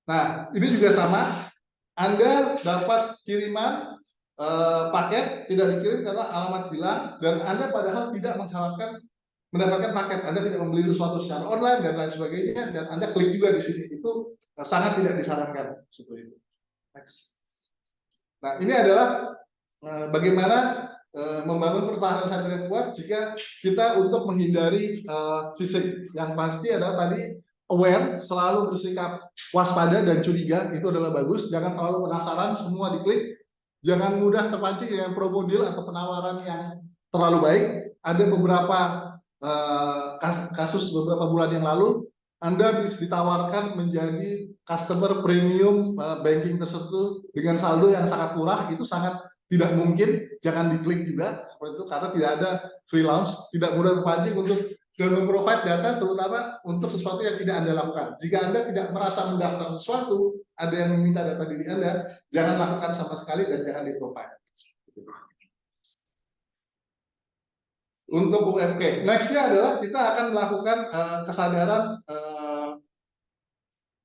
Nah, ini juga sama. Anda dapat kiriman paket tidak dikirim karena alamat hilang, dan Anda padahal tidak mengharapkan mendapatkan paket. Anda tidak membeli sesuatu secara online dan lain sebagainya, dan Anda klik juga di sini. Itu sangat tidak disarankan seperti itu. Next. Nah, ini adalah bagaimana membangun pertahanan cyber yang kuat jika kita untuk menghindari phishing. Yang pasti adalah tadi aware, selalu bersikap waspada dan curiga, itu adalah bagus. Jangan terlalu penasaran, semua diklik. Jangan mudah terpancing dengan promo deal atau penawaran yang terlalu baik. Ada beberapa kasus beberapa bulan yang lalu, Anda bisa ditawarkan menjadi customer premium banking tersebut dengan saldo yang sangat murah. Itu sangat tidak mungkin, jangan diklik juga seperti itu, karena tidak ada free launch, tidak mudah terpancing untuk dan memprovide data, terutama untuk sesuatu yang tidak Anda lakukan. Jika Anda tidak merasa mendaftar sesuatu, ada yang meminta data diri Anda, jangan lakukan sama sekali dan jangan di-provide. Untuk UMK, next-nya adalah kita akan melakukan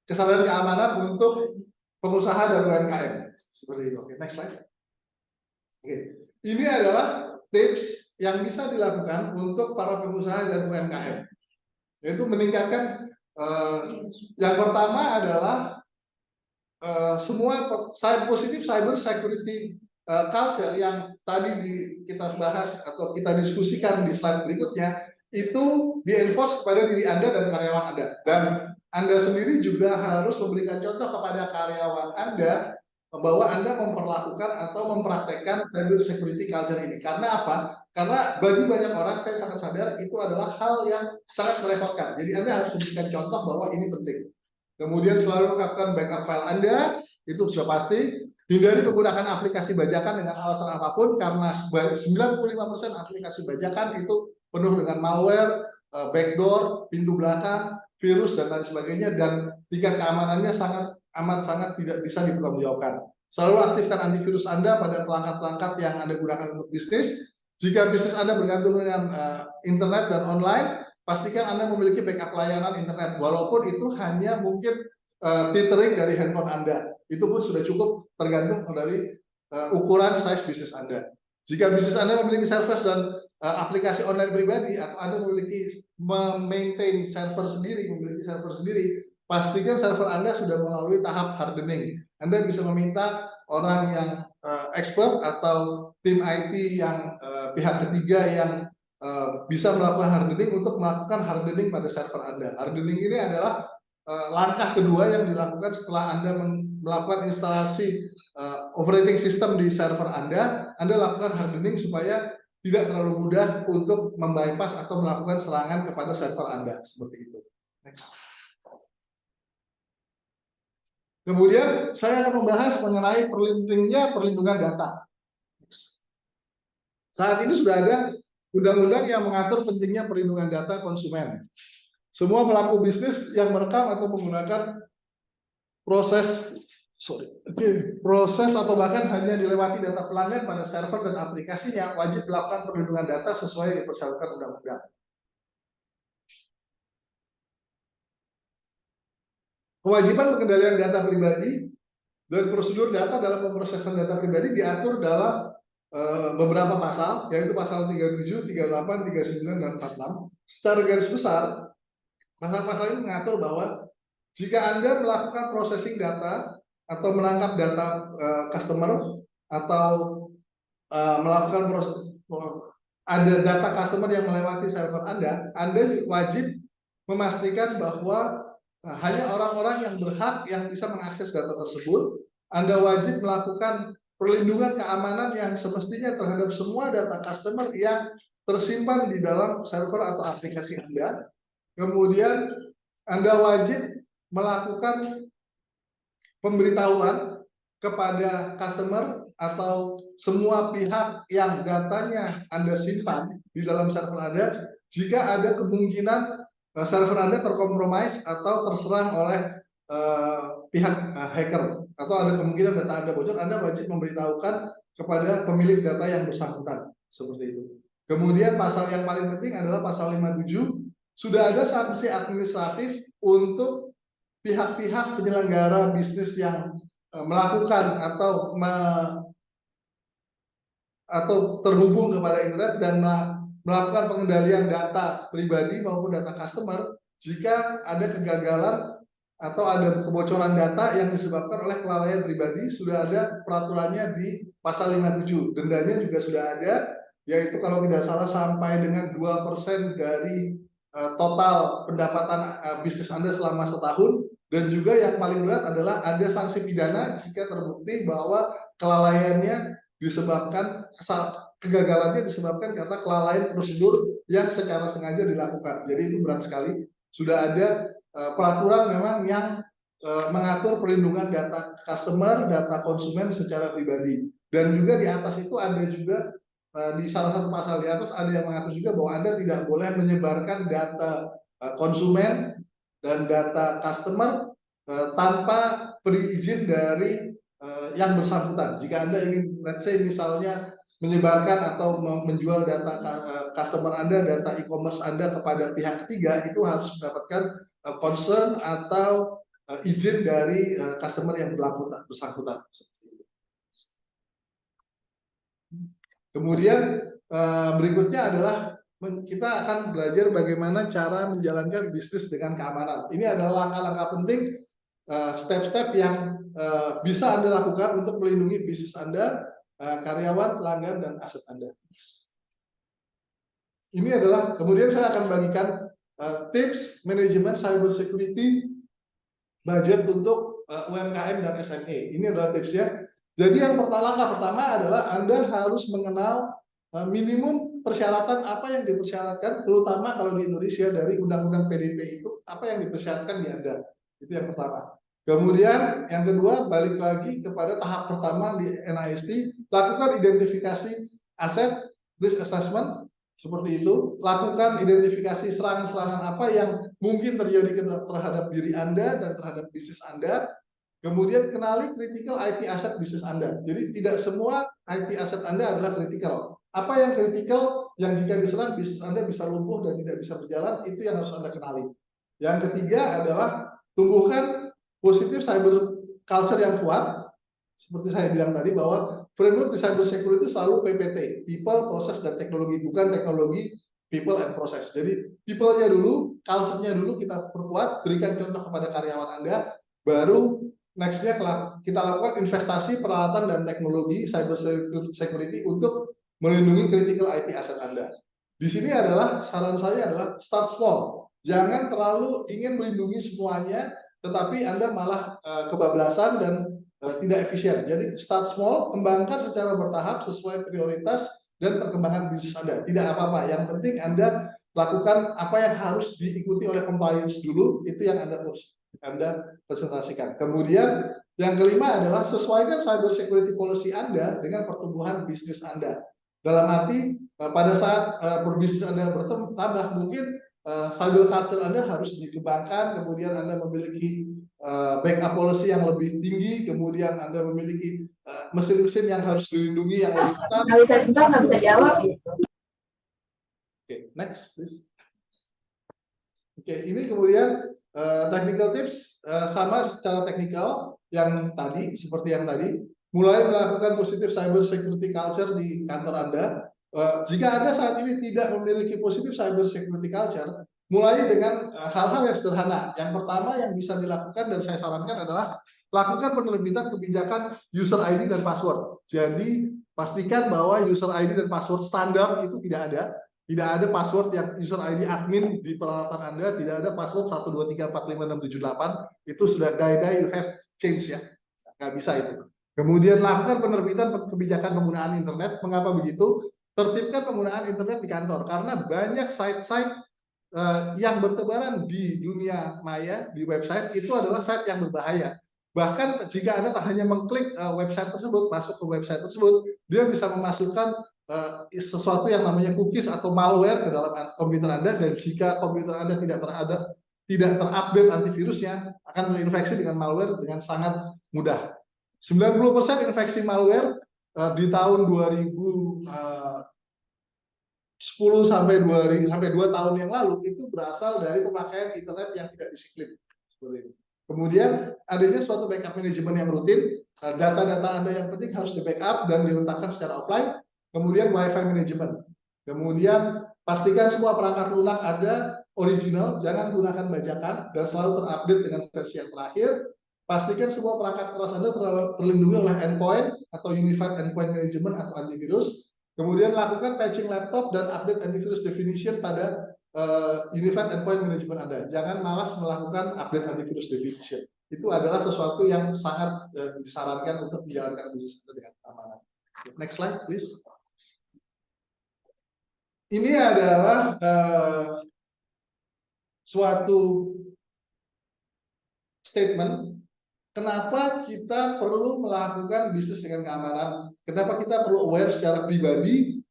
kesadaran keamanan untuk pengusaha dan UMKM. Seperti itu. Oke, next slide. Oke. Ini adalah tips yang bisa dilakukan untuk para pengusaha dan UMKM, yaitu meningkatkan yang pertama adalah semua positif cyber security culture yang tadi kita bahas atau kita diskusikan di slide berikutnya, itu di-enforce kepada diri Anda dan karyawan Anda. Dan Anda sendiri juga harus memberikan contoh kepada karyawan Anda bahwa Anda memperlakukan atau mempraktekkan cyber security culture ini. Karena apa? Karena bagi banyak orang, saya sangat sadar, itu adalah hal yang sangat merepotkan. Jadi Anda harus memberikan contoh bahwa ini penting. Kemudian selalu lakukan backup file Anda, itu sudah pasti. Hindari menggunakan aplikasi bajakan dengan alasan apapun, karena 95% aplikasi bajakan itu penuh dengan malware, backdoor, pintu belakang, virus, dan lain sebagainya, dan tingkat keamanannya amat sangat tidak bisa dipertanggungjawabkan. Selalu aktifkan antivirus Anda pada perangkat-perangkat yang Anda gunakan untuk bisnis. Jika bisnis Anda bergantung dengan internet dan online, pastikan Anda memiliki backup layanan internet, walaupun itu hanya mungkin tethering dari handphone Anda. Itu pun sudah cukup, tergantung dari ukuran size bisnis Anda. Jika bisnis Anda memiliki server dan aplikasi online pribadi, atau Anda memiliki memaintain server sendiri, pastikan server Anda sudah melalui tahap hardening. Anda bisa meminta orang yang expert atau tim IT yang pihak ketiga yang bisa melakukan hardening untuk melakukan hardening pada server Anda. Hardening ini adalah langkah kedua yang dilakukan setelah Anda melakukan instalasi operating system di server Anda lakukan hardening supaya tidak terlalu mudah untuk membypass atau melakukan serangan kepada server Anda. Seperti itu. Next. Kemudian saya akan membahas mengenai pentingnya perlindungan data. Next. Saat ini sudah ada undang-undang yang mengatur pentingnya perlindungan data konsumen. Semua pelaku bisnis yang merekam atau menggunakan proses atau bahkan hanya dilewati data pelanggan pada server dan aplikasinya wajib melakukan perlindungan data sesuai yang dipersyaratkan undang-undang. Kewajiban pengendalian data pribadi dan prosedur data dalam pemrosesan data pribadi diatur dalam beberapa pasal, yaitu pasal 37, 38, 39, dan 46. Secara garis besar, pasal-pasal ini mengatur bahwa jika Anda melakukan processing data atau menangkap data customer atau melakukan ada data customer yang melewati server Anda wajib memastikan bahwa hanya orang-orang yang berhak yang bisa mengakses data tersebut. Anda wajib melakukan perlindungan keamanan yang semestinya terhadap semua data customer yang tersimpan di dalam server atau aplikasi Anda. Kemudian Anda wajib melakukan pemberitahuan kepada customer atau semua pihak yang datanya Anda simpan di dalam server Anda jika ada kemungkinan server Anda terkompromis atau terserang oleh pihak hacker, atau ada kemungkinan data Anda bocor. Anda wajib memberitahukan kepada pemilik data yang bersangkutan. Seperti itu. Kemudian pasal yang paling penting adalah pasal 57. Sudah ada sanksi administratif untuk pihak-pihak penyelenggara bisnis yang melakukan atau terhubung kepada internet dan melakukan pengendalian data pribadi maupun data customer jika ada kegagalan atau ada kebocoran data yang disebabkan oleh kelalaian pribadi. Sudah ada peraturannya di pasal 57. Dendanya juga sudah ada, yaitu kalau tidak salah sampai dengan 2% dari total pendapatan bisnis Anda selama setahun. Dan juga yang paling berat adalah ada sanksi pidana jika terbukti bahwa kelalaiannya disebabkan, kegagalannya disebabkan karena kelalaian prosedur yang secara sengaja dilakukan. Jadi itu berat sekali. Sudah ada peraturan memang yang mengatur perlindungan data customer, data konsumen secara pribadi. Dan juga di atas itu ada juga di salah satu pasal di atas ada yang mengatur juga bahwa Anda tidak boleh menyebarkan data konsumen dan data customer tanpa berizin dari yang bersangkutan. Jika Anda ingin, let's say misalnya menyebarkan atau menjual data customer Anda, data e-commerce Anda kepada pihak ketiga, itu harus mendapatkan concern atau izin dari customer yang bersangkutan. Kemudian berikutnya adalah kita akan belajar bagaimana cara menjalankan bisnis dengan keamanan. Ini adalah langkah-langkah penting, step-step yang bisa Anda lakukan untuk melindungi bisnis Anda, karyawan, pelanggan, dan aset Anda. Ini adalah, kemudian saya akan bagikan tips manajemen cyber security budget untuk UMKM dan SME. Ini adalah tipsnya. Jadi yang langkah pertama adalah Anda harus mengenal minimum persyaratan apa yang dipersyaratkan, terutama kalau di Indonesia dari Undang-Undang PDP itu, apa yang dipersyaratkan di Anda. Itu yang pertama. Kemudian yang kedua, balik lagi kepada tahap pertama di NIST, lakukan identifikasi aset, risk assessment, seperti itu. Lakukan identifikasi serangan-serangan apa yang mungkin terjadi terhadap diri Anda dan terhadap bisnis Anda. Kemudian kenali critical IT aset bisnis Anda. Jadi tidak semua IT aset Anda adalah critical. Apa yang critical yang jika diserang bisnis Anda bisa lumpuh dan tidak bisa berjalan, itu yang harus Anda kenali. Yang ketiga adalah tumbuhkan positif cyber culture yang kuat. Seperti saya bilang tadi bahwa framework di cyber security selalu PPT, people, process, dan teknologi, bukan teknologi, people, and process. Jadi people-nya dulu, culture-nya dulu kita perkuat, berikan contoh kepada karyawan Anda, baru next-nya kita lakukan investasi peralatan dan teknologi cyber security untuk melindungi critical IT aset Anda. Di sini adalah saran saya adalah start small. Jangan terlalu ingin melindungi semuanya, tetapi Anda malah kebablasan dan tidak efisien. Jadi start small, kembangkan secara bertahap sesuai prioritas dan perkembangan bisnis Anda. Tidak apa-apa. Yang penting Anda lakukan apa yang harus diikuti oleh compliance dulu, itu yang Anda presentasikan. Kemudian yang kelima adalah sesuaikan cyber security policy Anda dengan pertumbuhan bisnis Anda. Dalam arti pada saat berbisnis Anda bertambah, mungkin cyber culture Anda harus dikembangkan, kemudian Anda memiliki backup policy yang lebih tinggi, kemudian Anda memiliki mesin-mesin yang harus dilindungi yang lebih besar. Nggak bisa jawab, nggak bisa jawab. Oke, next please. Oke, ini kemudian technical tips sama secara teknikal yang tadi, seperti yang tadi, mulai melakukan positive cyber security culture di kantor Anda. Jika Anda saat ini tidak memiliki positive cyber security culture, mulai dengan hal-hal yang sederhana. Yang pertama yang bisa dilakukan dan saya sarankan adalah lakukan penerbitan kebijakan user ID dan password. Jadi pastikan bahwa user ID dan password standar itu tidak ada. Tidak ada password yang user ID admin di peralatan Anda, tidak ada password 123456778. Itu sudah die you have change ya. Nggak bisa itu. Kemudian lakukan penerbitan kebijakan penggunaan internet. Mengapa begitu? Tertibkan penggunaan internet di kantor karena banyak site-site yang bertebaran di dunia maya, di website itu adalah site yang berbahaya. Bahkan jika Anda tak hanya mengklik website tersebut, masuk ke website tersebut, dia bisa memasukkan sesuatu yang namanya cookies atau malware ke dalam komputer Anda, dan jika komputer Anda tidak terupdate antivirusnya, akan terinfeksi dengan malware dengan sangat mudah. 90% infeksi malware di tahun 2010 sampai 2 tahun yang lalu itu berasal dari pemakaian internet yang tidak disiplin. Seperti itu. Kemudian adanya suatu backup manajemen yang rutin, data-data Anda yang penting harus di-backup dan diletakkan secara offline. Kemudian Wi-Fi manajemen. Kemudian pastikan semua perangkat lunak ada original, jangan gunakan bajakan dan selalu terupdate dengan versi yang terakhir. Pastikan semua perangkat keras Anda terlindungi oleh endpoint atau Unified Endpoint Management atau antivirus. Kemudian lakukan patching laptop dan update antivirus definition pada Unified Endpoint Management Anda. Jangan malas melakukan update antivirus definition. Itu adalah sesuatu yang sangat disarankan untuk menjalankan bisnis Anda dengan keamanan. Next slide, please. Ini adalah suatu statement kenapa kita perlu melakukan bisnis dengan keamanan, kenapa kita perlu aware secara pribadi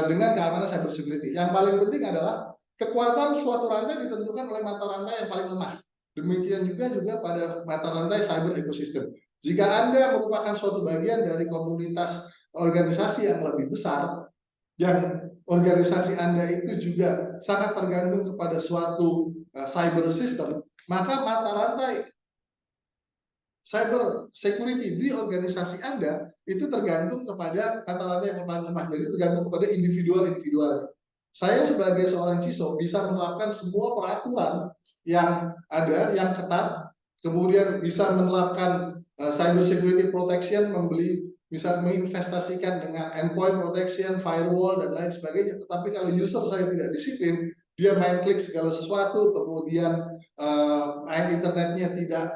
dengan keamanan cyber security. Yang paling penting adalah kekuatan suatu rantai ditentukan oleh mata rantai yang paling lemah. Demikian juga pada mata rantai cyber ecosystem. Jika Anda merupakan suatu bagian dari komunitas organisasi yang lebih besar, yang organisasi Anda itu juga sangat tergantung kepada suatu cyber system, maka mata rantai cyber security di organisasi Anda itu tergantung kepada kata-kata yang lemah. Jadi tergantung kepada individual. Saya sebagai seorang CISO bisa menerapkan semua peraturan yang ada, yang ketat, kemudian bisa menerapkan cyber security protection, bisa menginvestasikan dengan endpoint protection, firewall, dan lain sebagainya. Tetapi kalau user saya tidak disiplin, dia main klik segala sesuatu, kemudian main internetnya tidak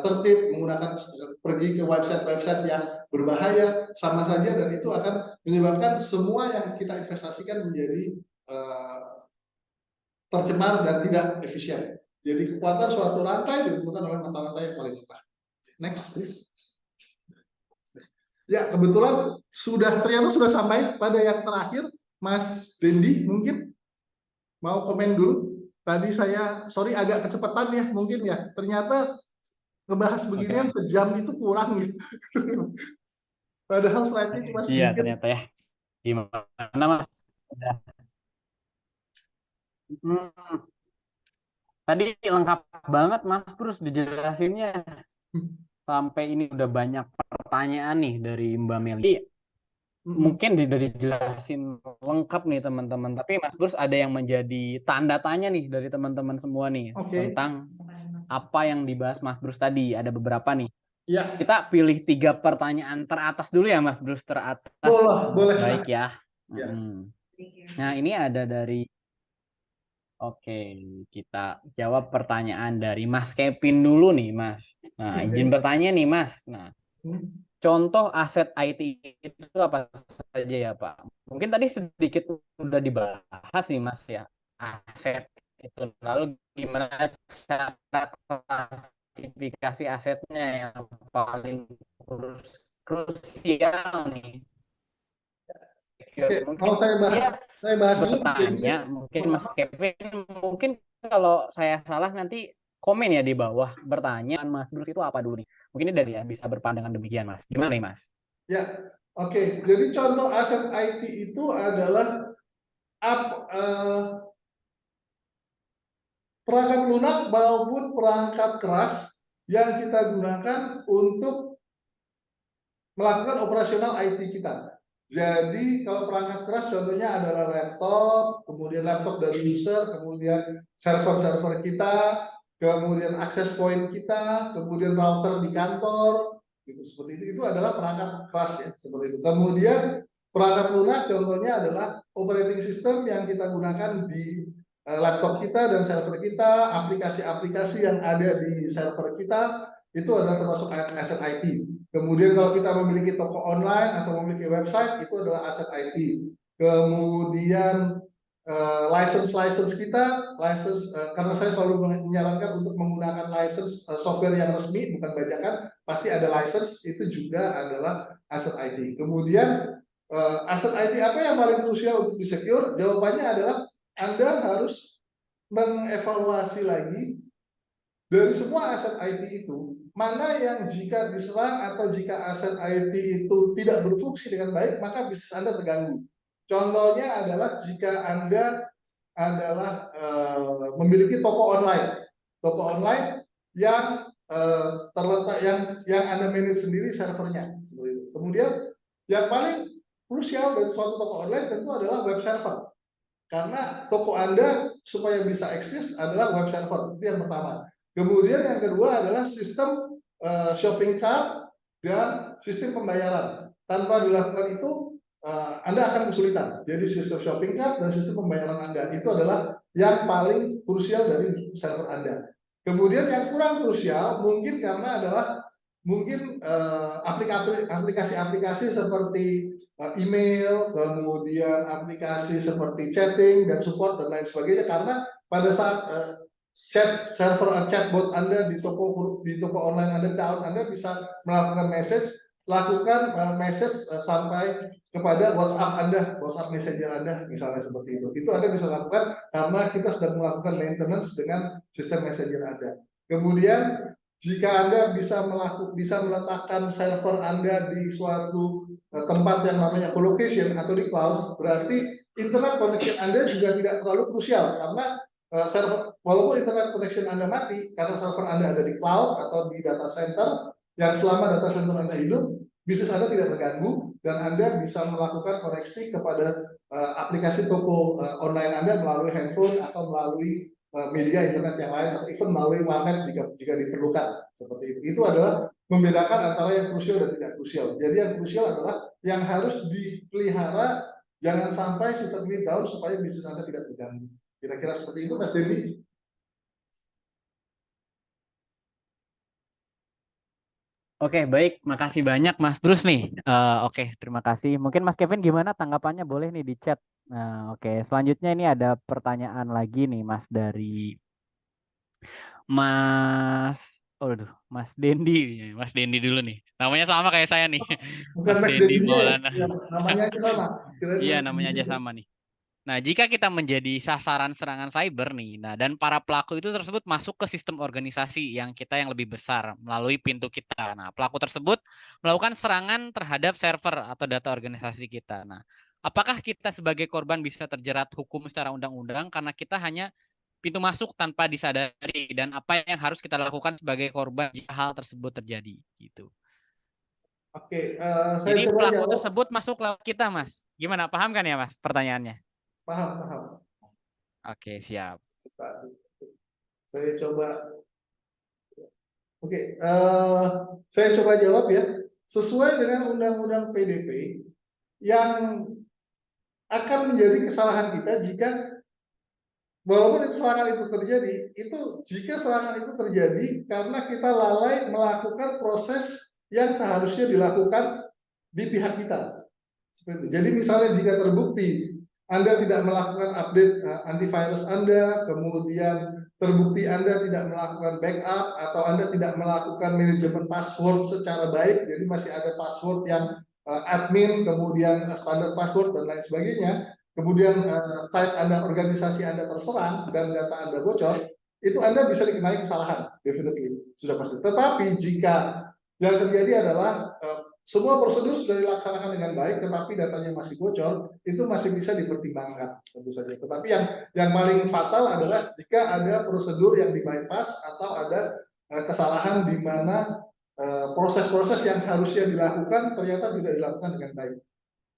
tertib, menggunakan pergi ke website-website yang berbahaya, sama saja, dan itu akan menyebabkan semua yang kita investasikan menjadi tercemar dan tidak efisien. Jadi kekuatan suatu rantai ditentukan oleh mata rantai yang paling lemah. Next, please. Ya, kebetulan ternyata sudah sampai pada yang terakhir, Mas Dendi mungkin mau komen dulu. Tadi saya, sorry agak kecepatan ya, mungkin ya. Ternyata ngebahas beginian sejam itu kurang gitu. Padahal slide-nya cuma sedikit. Iya, ternyata ya. Gimana, Mas? Tadi lengkap banget, Mas Bruce dijelasinnya. Sampai ini udah banyak pertanyaan nih dari Mbak Meli. Mungkin udah dijelasin lengkap nih teman-teman. Tapi Mas Bruce ada yang menjadi tanda tanya nih dari teman-teman semua nih tentang apa yang dibahas Mas Bruce tadi. Ada beberapa nih. Ya. Kita pilih 3 pertanyaan teratas dulu ya Mas Bruce, teratas. Boleh. Baik ya. Ya. Nah ini ada dari kita jawab pertanyaan dari Mas Kevin dulu nih, Mas. Nah, izin bertanya nih, Mas. Nah, contoh aset IT itu apa saja ya, Pak? Mungkin tadi sedikit udah dibahas nih, Mas ya. Aset itu. Lalu gimana cara klasifikasi asetnya yang paling krusial nih? Mungkin saya bahas bertanya, mungkin Mas Kevin, mungkin kalau saya salah nanti komen ya di bawah. Bertanya, Mas Bruce itu apa dulu nih? Mungkin ini dari ya bisa berpandangan demikian, Mas. Gimana nih, Mas? Ya, oke. Jadi contoh aset IT itu adalah perangkat lunak maupun perangkat keras yang kita gunakan untuk melakukan operasional IT kita. Jadi kalau perangkat keras contohnya adalah laptop, kemudian laptop dari user, kemudian server-server kita, kemudian access point kita, kemudian router di kantor, gitu seperti itu adalah perangkat keras ya, seperti itu. Kemudian perangkat lunak contohnya adalah operating system yang kita gunakan di laptop kita dan server kita, aplikasi-aplikasi yang ada di server kita, itu adalah termasuk aset IT. Kemudian kalau kita memiliki toko online atau memiliki website, itu adalah aset IT. Kemudian license kita, karena saya selalu menyarankan untuk menggunakan license software yang resmi, bukan bajakan, pasti ada license, itu juga adalah aset IT. Kemudian aset IT apa yang paling krusial untuk di-secure? Jawabannya adalah Anda harus mengevaluasi lagi dari semua aset IT itu, mana yang jika diserang atau jika aset IT itu tidak berfungsi dengan baik, maka bisnis Anda terganggu. Contohnya adalah jika Anda adalah memiliki toko online yang terletak yang Anda manage sendiri servernya. Kemudian yang paling krusial dari suatu toko online tentu adalah web server. Karena toko Anda supaya bisa eksis adalah web server, itu yang pertama. Kemudian yang kedua adalah sistem shopping cart dan sistem pembayaran. Tanpa dilakukan itu, Anda akan kesulitan. Jadi sistem shopping cart dan sistem pembayaran Anda itu adalah yang paling krusial dari server Anda. Kemudian yang kurang krusial mungkin karena adalah aplikasi-aplikasi seperti email, kemudian aplikasi seperti chatting dan support dan lain sebagainya. Karena pada saat chatbot Anda di toko online Anda down, Anda bisa melakukan message sampai kepada WhatsApp Messenger Anda, misalnya seperti itu. Itu Anda bisa lakukan karena kita sedang melakukan maintenance dengan sistem Messenger Anda. Kemudian jika Anda bisa meletakkan server Anda di suatu tempat yang namanya colocation atau di cloud, berarti internet connection Anda juga tidak terlalu krusial karena walaupun internet connection Anda mati karena server Anda ada di cloud atau di data center, yang selama data center Anda hidup, bisnis Anda tidak terganggu dan Anda bisa melakukan koneksi kepada aplikasi toko online Anda melalui handphone atau melalui media internet yang lain atau even melalui warnet jika diperlukan seperti itu. Itu adalah membedakan antara yang krusial dan tidak krusial. Jadi yang krusial adalah yang harus dipelihara, jangan sampai sistem ini down supaya bisnis Anda tidak terganggu. Kira-kira seperti itu, Mas Dendi. Oke, baik. Makasih banyak Mas Bruce nih. Oke, terima kasih. Mungkin Mas Kevin gimana tanggapannya? Boleh nih di chat. Nah, oke. Selanjutnya ini ada pertanyaan lagi nih Mas dari Mas, Mas Dendi. Mas Dendi dulu nih. Namanya sama kayak saya nih. Bukan Mas Mas Dendi Dendi, Maulana. ya, namanya aja sama. Iya, namanya aja sama nih. Nah, jika kita menjadi sasaran serangan cyber nih, nah dan para pelaku itu tersebut masuk ke sistem organisasi yang lebih besar melalui pintu kita. Nah, pelaku tersebut melakukan serangan terhadap server atau data organisasi kita. Nah, apakah kita sebagai korban bisa terjerat hukum secara undang-undang karena kita hanya pintu masuk tanpa disadari, dan apa yang harus kita lakukan sebagai korban jika hal tersebut terjadi gitu. Oke, saya Jadi coba pelaku jawab. tersebut masuk lewat kita, Mas. Gimana? Paham kan ya, Mas, pertanyaannya? Paham. Oke, siap. Saya coba. Oke, saya coba jawab ya. Sesuai dengan Undang-Undang PDP, yang akan menjadi kesalahan kita jika walaupun serangan itu terjadi, jika serangan itu terjadi karena kita lalai melakukan proses yang seharusnya dilakukan di pihak kita. Seperti itu. Jadi misalnya jika terbukti Anda tidak melakukan update antivirus Anda, kemudian terbukti Anda tidak melakukan backup atau Anda tidak melakukan manajemen password secara baik, jadi masih ada password yang admin, kemudian standar password dan lain sebagainya, kemudian site Anda, organisasi Anda terserang dan data Anda bocor, itu Anda bisa dikenai kesalahan, definitely, sudah pasti. Tetapi jika yang terjadi adalah semua prosedur sudah dilaksanakan dengan baik, tetapi datanya masih bocor, itu masih bisa dipertimbangkan tentu saja. Tetapi yang paling fatal adalah jika ada prosedur yang di bypass atau ada kesalahan di mana proses-proses yang harusnya dilakukan ternyata tidak dilakukan dengan baik.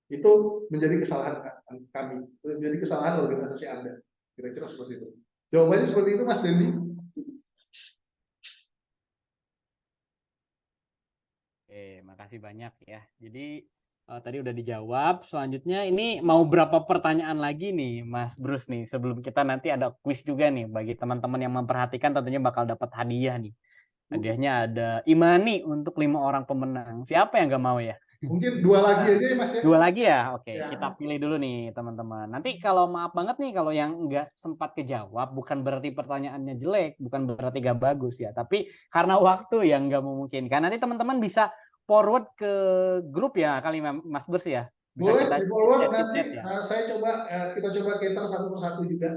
Itu menjadi kesalahan kami, menjadi kesalahan organisasi Anda. Kira-kira seperti itu. Jawabannya seperti itu, Mas Dendi. Oke, makasih banyak ya. Jadi tadi udah dijawab. Selanjutnya ini mau berapa pertanyaan lagi nih, Mas Bruce nih? Sebelum kita nanti ada quiz juga nih bagi teman-teman yang memperhatikan, tentunya bakal dapat hadiah nih. Hadiahnya ada Imani untuk 5 orang pemenang. Siapa yang nggak mau ya? Mungkin 2 lagi aja ya, Mas ya. 2 lagi ya? Oke, Ya. kita pilih dulu nih teman-teman. Nanti kalau maaf banget nih kalau yang nggak sempat kejawab, bukan berarti pertanyaannya jelek, bukan berarti nggak bagus ya. Tapi karena waktu yang nggak memungkinkan, nanti teman-teman bisa forward ke grup ya kali Mas Burs ya. Bisa Boleh kita di forward chat nanti. ya. Saya coba kita coba cater satu persatu juga.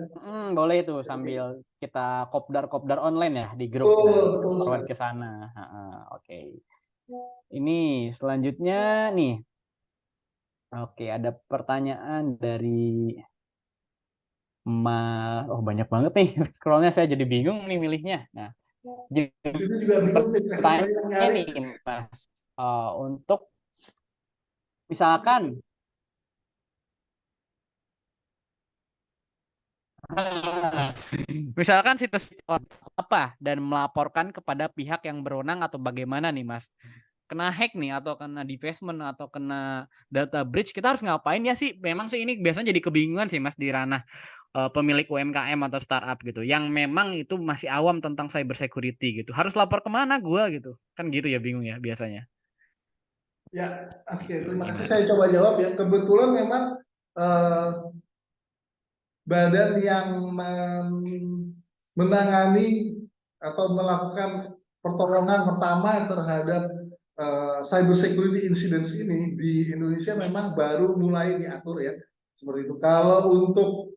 Boleh itu sambil kita kopdar online ya di grup. Betul. Forward ke sana. Oke. Ini selanjutnya nih. Oke, ada pertanyaan dari banyak banget nih. Scrollnya saya jadi bingung nih milihnya. Nah, itu juga bingung pertanyaan nih, Mas. Untuk misalkan situs apa dan melaporkan kepada pihak yang berwenang atau bagaimana nih, Mas? Kena hack nih atau kena defacement atau kena data breach, kita harus ngapain ya sih? Memang sih ini biasanya jadi kebingungan sih Mas di ranah pemilik UMKM atau startup gitu, yang memang itu masih awam tentang cyber security gitu. Harus lapor kemana gua gitu? Kan gitu ya, bingung ya biasanya. Ya, oke. Terima kasih. Saya coba jawab ya. Kebetulan memang badan yang menangani atau melakukan pertolongan pertama terhadap cyber security incidents ini di Indonesia memang baru mulai diatur ya, seperti itu. Kalau untuk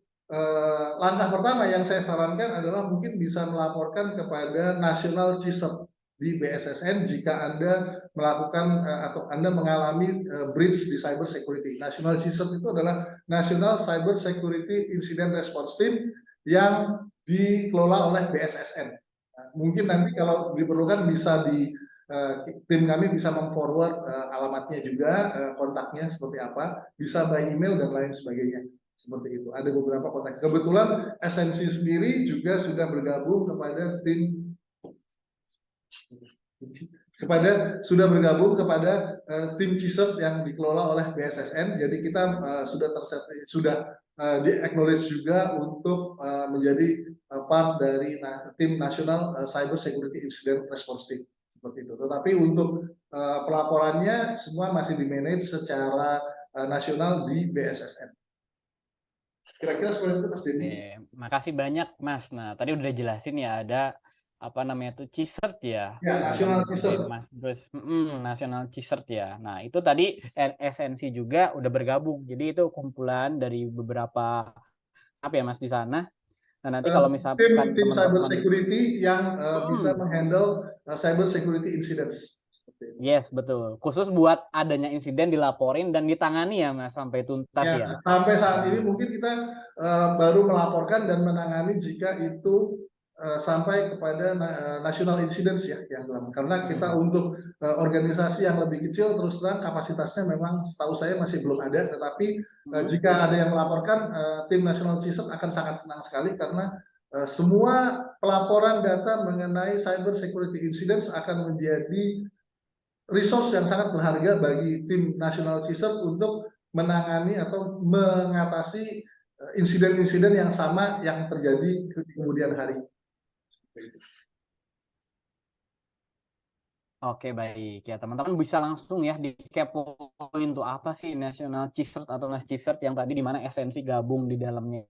langkah pertama yang saya sarankan adalah mungkin bisa melaporkan kepada National CISEP di BSSN jika Anda melakukan atau Anda mengalami breach di cyber security. National CISEP itu adalah National Cyber Security Incident Response Team yang dikelola oleh BSSN. Mungkin nanti kalau diperlukan bisa tim kami bisa memforward alamatnya juga, kontaknya seperti apa, bisa by email dan lain sebagainya. Seperti itu. Ada beberapa kontak. Kebetulan Esensi sendiri juga sudah bergabung kepada tim tim CISERT yang dikelola oleh BSSN. Jadi kita sudah di-acknowledge juga untuk menjadi part dari tim National Cyber Security Incident Response Team. Seperti itu. Tetapi untuk pelaporannya semua masih di-manage secara nasional di BSSN. Kira-kira seperti itu, Mas Denny. Makasih banyak, Mas. Nah, tadi udah jelasin ya, ada apa namanya tuh CISERT ya. Ya, National CISERT. Mas, terus National CISERT ya. Nah, itu tadi SNC juga udah bergabung. Jadi itu kumpulan dari beberapa apa ya, Mas, di sana. Nah, nanti kalau misalkan tim cyber teman-teman security yang bisa menghandle cyber security incidents. Yes, betul. Khusus buat adanya insiden dilaporin dan ditangani ya, Mas, sampai tuntas ya. Sampai saat ini mungkin kita baru melaporkan dan menangani jika itu sampai kepada national incidents ya, karena kita untuk organisasi yang lebih kecil terus terang kapasitasnya memang setahu saya masih belum ada, tetapi jika ada yang melaporkan, tim National CISERT akan sangat senang sekali karena semua pelaporan data mengenai cyber security incidents akan menjadi resource yang sangat berharga bagi tim National CISERT untuk menangani atau mengatasi insiden-insiden yang sama yang terjadi di kemudian hari. Oke, baik. Ya, teman-teman bisa langsung ya dikepoin tuh apa sih National CISERT atau Nas CISERT yang tadi di mana esensi gabung di dalamnya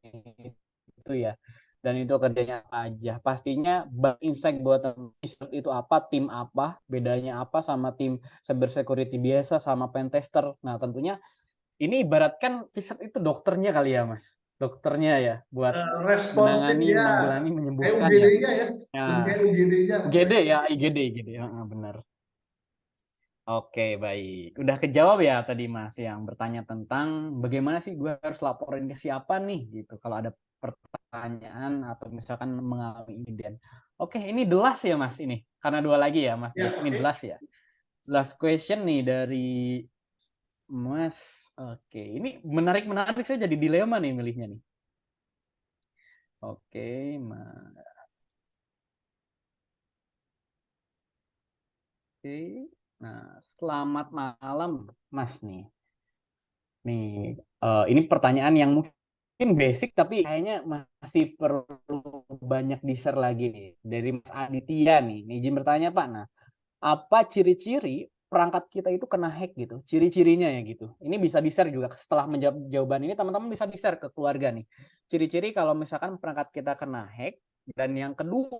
itu ya. Dan itu kerjanya apa aja. Pastinya insight buat CISERT itu apa, tim apa, bedanya apa sama tim cyber security biasa sama pentester. Nah, tentunya ini ibaratkan CISERT itu dokternya kali ya, Mas. Dokternya ya buat menangani, menanggulangi, menyembuhkan ya. UGD ya, IGD. Benar. Oke, baik. Udah kejawab ya tadi Mas yang bertanya tentang bagaimana sih gue harus laporin ke siapa nih gitu kalau ada pertanyaan atau misalkan mengalami insiden. Oke, ini the last ya Mas ini. Karena 2 lagi ya Mas. Ini the last ya. Last question nih dari Mas. Oke, ini menarik saya jadi dilema nih milihnya nih. Oke, Mas. Oke. Nah, selamat malam Mas nih. Nih, ini pertanyaan yang mungkin basic tapi kayaknya masih perlu banyak di-share lagi nih. Dari Mas Aditya nih. Izin bertanya Pak. Nah, apa ciri-ciri perangkat kita itu kena hack gitu? Ciri-cirinya ya gitu. Ini bisa di-share juga setelah menjawab jawaban ini teman-teman bisa di-share ke keluarga nih. Ciri-ciri kalau misalkan perangkat kita kena hack dan yang kedua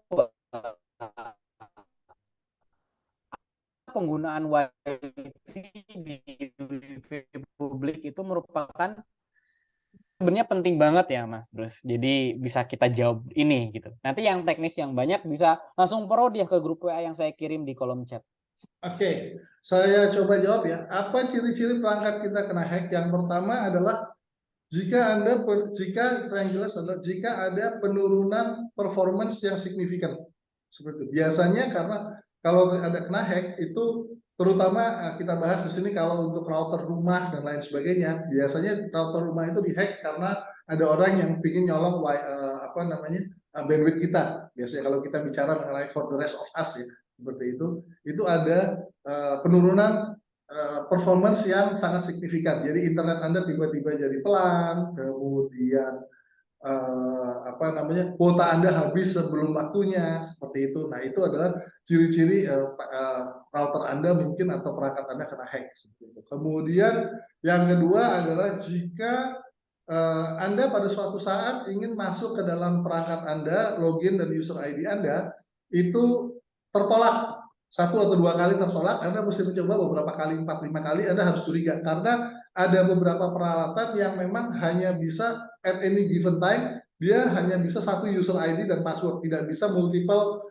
penggunaan wifi di publik itu merupakan sebenarnya penting banget ya Mas Bruce. Jadi bisa kita jawab ini gitu. Nanti yang teknis yang banyak bisa langsung forward ya ke grup WA yang saya kirim di kolom chat. Oke, saya coba jawab ya. Apa ciri-ciri perangkat kita kena hack? Yang pertama adalah jika ada penurunan performance yang signifikan. Seperti itu. Biasanya karena kalau ada kena hack itu terutama kita bahas di sini kalau untuk router rumah dan lain sebagainya, biasanya router rumah itu dihack karena ada orang yang ingin nyolong bandwidth kita. Biasanya kalau kita bicara mengenai for the rest of us ya, seperti itu ada penurunan performance yang sangat signifikan. Jadi internet Anda tiba-tiba jadi pelan, kemudian kuota Anda habis sebelum waktunya, seperti itu. Nah, itu adalah ciri-ciri router Anda mungkin atau perangkat Anda kena hack. Kemudian yang kedua adalah jika Anda pada suatu saat ingin masuk ke dalam perangkat Anda, login dan user ID Anda, itu tertolak. 1 atau 2 kali tertolak, Anda mesti mencoba beberapa kali, 4-5 kali, Anda harus curiga. Karena ada beberapa peralatan yang memang hanya bisa at any given time, dia hanya bisa 1 user ID dan password, tidak bisa multiple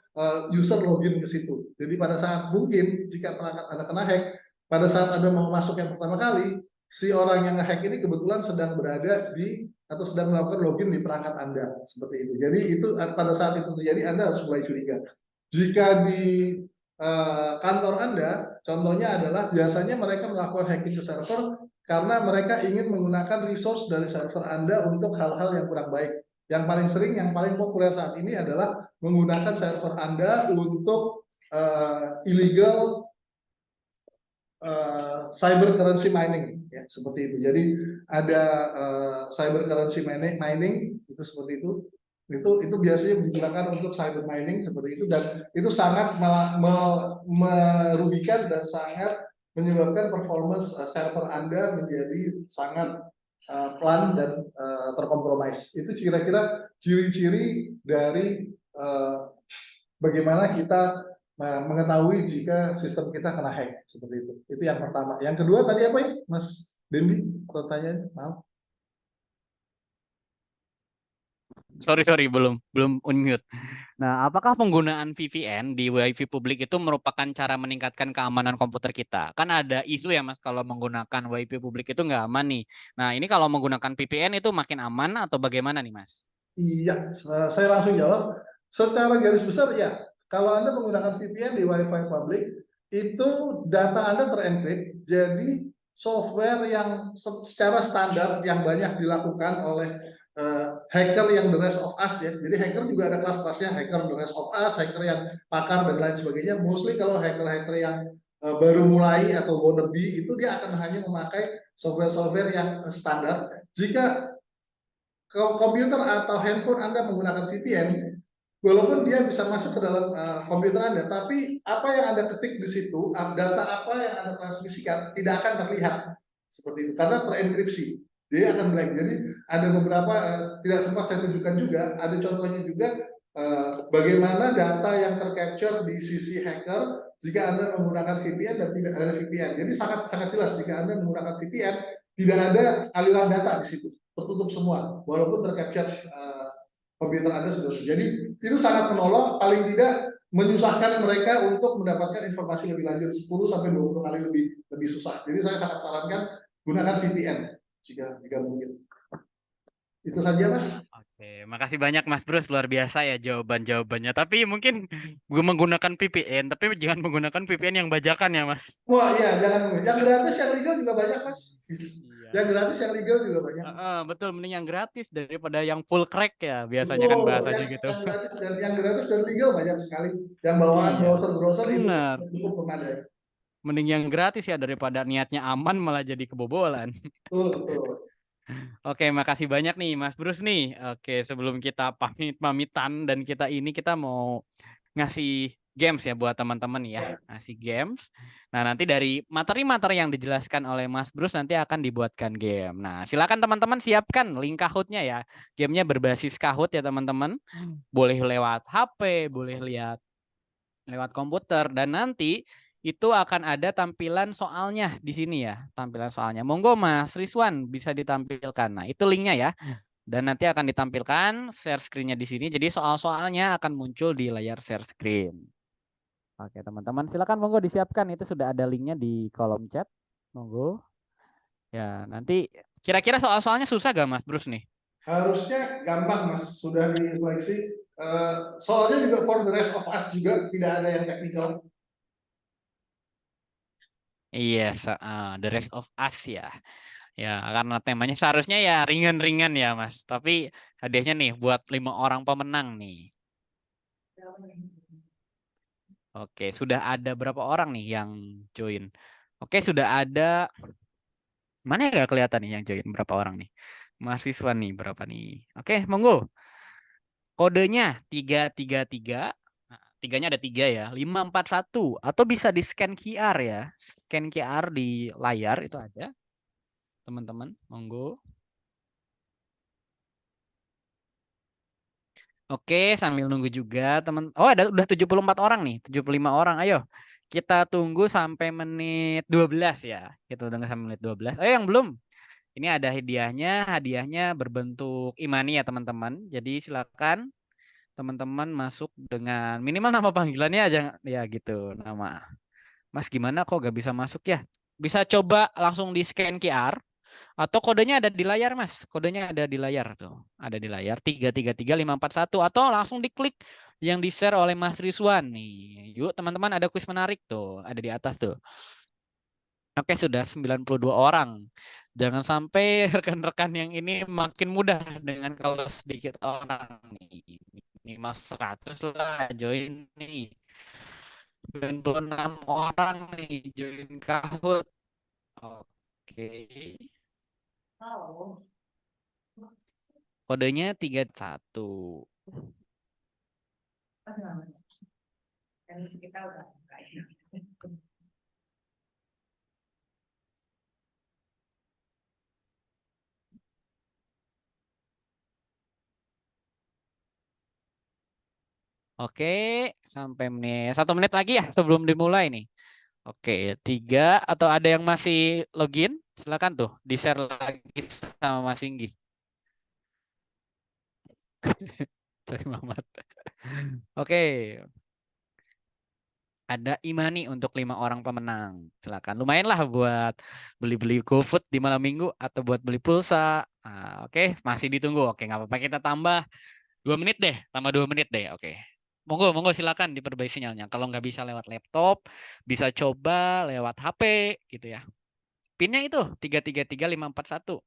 user login ke situ. Jadi pada saat mungkin, jika perangkat Anda kena hack, pada saat Anda mau masuk yang pertama kali, si orang yang nge-hack ini kebetulan sedang berada di atau sedang melakukan login di perangkat Anda. Seperti itu. Jadi itu pada saat itu terjadi, Anda harus mulai curiga. Jika di kantor Anda, contohnya adalah biasanya mereka melakukan hacking ke server karena mereka ingin menggunakan resource dari server Anda untuk hal-hal yang kurang baik. Yang paling sering, yang paling populer saat ini adalah menggunakan server Anda untuk illegal cyber currency mining, ya seperti itu. Jadi ada cyber currency mining itu seperti itu. Itu biasanya digunakan untuk cyber mining seperti itu, dan itu sangat merugikan dan sangat menyebabkan performance server Anda menjadi sangat pelan dan terkompromis. Itu kira-kira ciri-ciri dari bagaimana kita mengetahui jika sistem kita kena hack seperti itu. Itu yang pertama. Yang kedua tadi apa ya, Mas Dendi? Pertanyaannya, maaf. Sorry, belum unmute. Nah, apakah penggunaan VPN di WiFi publik itu merupakan cara meningkatkan keamanan komputer kita? Kan ada isu ya Mas, kalau menggunakan WiFi publik itu nggak aman nih. Nah, ini kalau menggunakan VPN itu makin aman atau bagaimana nih Mas? Iya, saya langsung jawab. Secara garis besar ya, kalau Anda menggunakan VPN di WiFi publik, itu data Anda terenkrip, jadi software yang secara standar yang banyak dilakukan oleh hacker yang the rest of us ya. Jadi hacker juga ada kelas-kelasnya, hacker the rest of us, hacker yang pakar dan lain sebagainya. Mostly kalau hacker-hacker yang baru mulai atau wannabe itu dia akan hanya memakai software-software yang standar. Jika komputer atau handphone Anda menggunakan VPN, walaupun dia bisa masuk ke dalam komputer Anda, tapi apa yang Anda ketik di situ, data apa yang Anda transmisikan tidak akan terlihat seperti itu karena terenkripsi. Dia akan blank. Jadi ada beberapa tidak sempat saya tunjukkan juga, ada contohnya juga bagaimana data yang tercapture di sisi hacker jika Anda menggunakan VPN dan tidak ada VPN. Jadi sangat jelas jika Anda menggunakan VPN tidak ada aliran data di situ, tertutup semua, walaupun tercapture komputer Anda sudah. Jadi itu sangat menolong, paling tidak menyusahkan mereka untuk mendapatkan informasi lebih lanjut 10 sampai 20 kali lebih susah. Jadi saya sangat sarankan gunakan VPN jika mungkin. Itu saja Mas. Oke, makasih banyak Mas Bruce, luar biasa ya jawabannya. Tapi mungkin gue menggunakan VPN, tapi jangan menggunakan VPN yang bajakan ya Mas. Wah iya, jangan. Yang gratis, yang legal juga banyak Mas. Iya. Yang gratis, yang legal juga banyak. Betul, mending yang gratis daripada yang full crack ya, biasanya kan bahasanya gitu. Yang gratis dan legal banyak sekali. Yang bawaan browser itu Benar. cukup memadai. Mending yang gratis ya daripada niatnya aman malah jadi kebobolan. Betul. Oke, makasih banyak nih Mas Bruce nih. Oke, sebelum kita pamitan dan kita mau ngasih games ya buat teman-teman ya, ngasih games. Nah, nanti dari materi-materi yang dijelaskan oleh Mas Bruce nanti akan dibuatkan game. Nah, silakan teman-teman siapkan link Kahoot-nya ya. Gamenya berbasis Kahoot ya teman-teman. Boleh lewat HP, boleh lihat lewat komputer, dan nanti itu akan ada tampilan soalnya di sini ya, tampilan soalnya. Monggo Mas Rizwan bisa ditampilkan. Nah, itu linknya ya. Dan nanti akan ditampilkan share screen-nya di sini. Jadi soal-soalnya akan muncul di layar share screen. Oke, teman-teman silakan monggo disiapkan. Itu sudah ada linknya di kolom chat. Monggo. Ya, nanti kira-kira soal-soalnya susah gak Mas Bruce nih? Harusnya gampang Mas, sudah diseleksi. Soalnya juga for the rest of us juga tidak ada yang teknikal. Iya, The Rest of Us ya. Ya, karena temanya seharusnya ya ringan-ringan ya, Mas. Tapi hadiahnya nih buat 5 orang pemenang nih. Oke, sudah ada berapa orang nih yang join? Oke, sudah ada. Mana ya gak kelihatan nih yang join berapa orang nih? Mahasiswa nih berapa nih? Oke, monggo. Kodenya 333. Nah, tiganya ada 3 ya. 541 atau bisa di scan QR ya. Scan QR di layar itu ada. Teman-teman, monggo. Oke, sambil nunggu juga teman. Oh, udah 74 orang nih, 75 orang. Ayo. Kita tunggu sampai menit 12 ya. Kita tunggu sampai menit 12. Ayo yang belum. Ini ada hadiahnya. Hadiahnya berbentuk e-money ya, teman-teman. Jadi silakan teman-teman masuk dengan minimal nama panggilannya aja ya gitu, nama. Mas gimana kok gak bisa masuk ya? Bisa coba langsung di scan QR. Atau kodenya ada di layar Mas. Kodenya ada di layar tuh. Ada di layar 333541 atau langsung diklik yang di-share oleh Mas Rizwan nih. Yuk teman-teman, ada kuis menarik tuh, ada di atas tuh. Oke, sudah 92 orang. Jangan sampai rekan-rekan yang ini makin mudah dengan kalau sedikit orang nih. Minimal 100 lah join nih. 96 orang nih join Kahoot. Oke. Kodenya 31. Oke, sampai menit 1 menit lagi ya sebelum dimulai nih. Oke, 3 atau ada yang masih login? Silakan tuh di-share lagi sama Mas Singgi. Sorry Muhammad. Oke. Ada Imani untuk 5 orang pemenang. Silakan. Lumayan lah buat beli-beli GoFood di malam minggu atau buat beli pulsa. Nah, oke, masih ditunggu. Oke, nggak apa-apa, kita tambah 2 menit deh. Tambah 2 menit deh. Oke. Monggo silakan diperbaiki sinyalnya. Kalau nggak bisa lewat laptop, bisa coba lewat HP gitu ya. Pinnya itu 333541.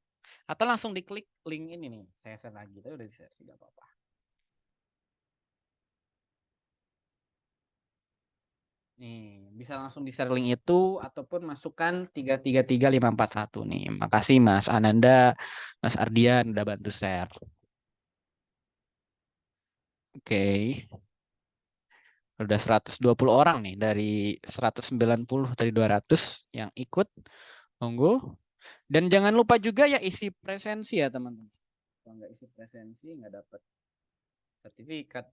Atau langsung diklik link ini nih. Saya share lagi. Tapi udah di-share, tidak apa-apa. Nih, bisa langsung di-share link itu ataupun masukkan 333541 nih. Makasih Mas Ananda, Mas Ardian udah bantu share. Oke. Udah 120 orang nih dari 190 dari 200 yang ikut. Monggo. Dan jangan lupa juga ya isi presensi ya teman-teman. Kalau nggak isi presensi nggak dapat sertifikat.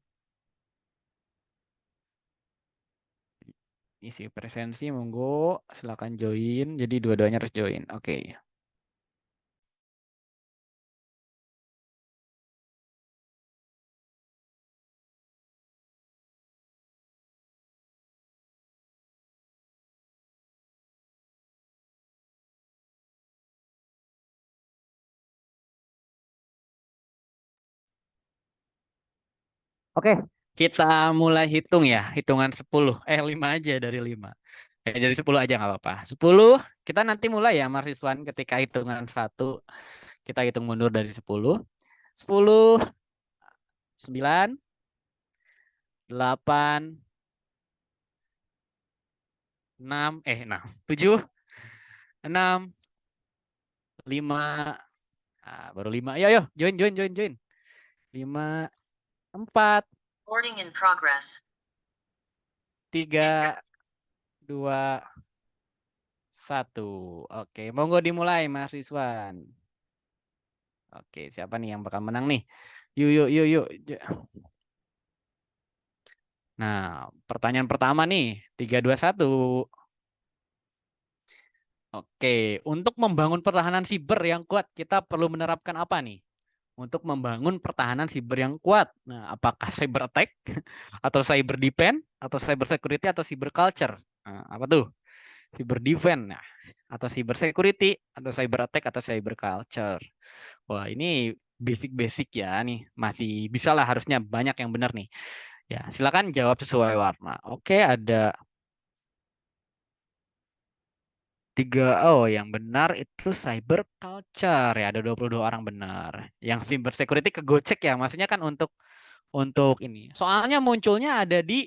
Isi presensi monggo silakan join. Jadi dua-duanya harus join. Oke. Oke, kita mulai hitung ya. Hitungan 10. 5 aja dari 5. Jadi 10 aja nggak apa-apa. 10, kita nanti mulai ya Mas Rizwan ketika hitungan 1. Kita hitung mundur dari 10. 10, 9, 8, 6, 7, 6, 5, baru 5. Ayo, join. 5, 4, Boarding in progress. 3, 2, 1. Oke, monggo dimulai Mas Rizwan. Oke, siapa nih yang bakal menang nih? Yuk. Nah, pertanyaan pertama nih, 3, 2, 1. Oke, untuk membangun pertahanan siber yang kuat, kita perlu menerapkan apa nih? Untuk membangun pertahanan siber yang kuat. Nah, apakah cyber attack, atau cyber defense, atau cyber security, atau cyber culture? Nah, apa tuh? Cyber defense, nah, atau cyber security, atau cyber attack, atau cyber culture. Wah, ini basic-basic ya nih. Masih bisa lah, harusnya banyak yang benar nih. Ya, silakan jawab sesuai warna. Oke, ada 3. Oh, yang benar itu cyber culture ya. Ada 22 orang benar. Yang cyber security kegocek ya. Maksudnya kan untuk ini. Soalnya munculnya ada di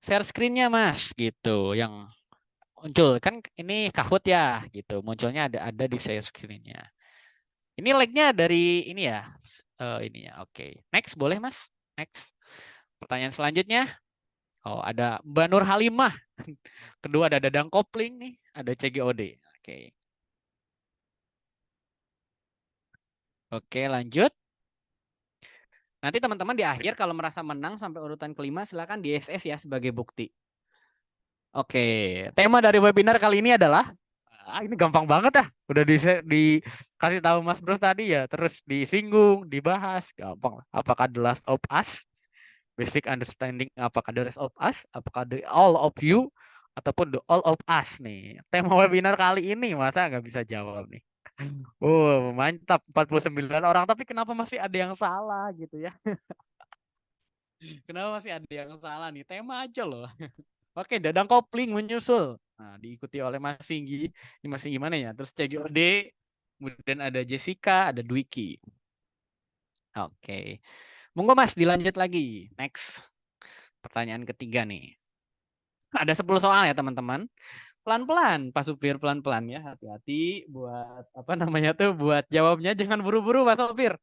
share screen-nya, Mas, gitu. Yang muncul kan ini Kahoot ya, gitu. Munculnya ada di share screen-nya. Ini like-nya dari ini ya. Ini ya. Oke. Next boleh, Mas? Next. Pertanyaan selanjutnya. Oh, ada Mbak Nur Halimah. Kedua ada Dadang Kopling nih, ada CGOD. Oke. Oke, lanjut. Nanti teman-teman di akhir kalau merasa menang sampai urutan kelima silakan di SS ya sebagai bukti. Oke, tema dari webinar kali ini adalah ini gampang banget ya. Udah dikasih tahu Mas Bro tadi ya, terus disinggung, dibahas, gampang lah. Apakah The Last of Us? Basic understanding apakah The Rest of Us, apakah The All of You, ataupun The All of Us nih. Tema webinar kali ini masa nggak bisa jawab nih. Oh, mantap. 49 orang, tapi kenapa masih ada yang salah gitu ya? Kenapa masih ada yang salah nih? Tema aja loh. Oke, Dadang Kopling menyusul. Nah, diikuti oleh Mas Singgi. Ini Mas Singgi mana ya? Terus CGOD, kemudian ada Jessica, ada Dwiki. Oke. Monggo Mas, dilanjut lagi. Next. Pertanyaan ketiga nih. Ada 10 soal ya, teman-teman. Pelan-pelan, Pak Supir, pelan-pelan ya. Hati-hati buat apa namanya tuh, buat jawabnya jangan buru-buru, Pak Supir.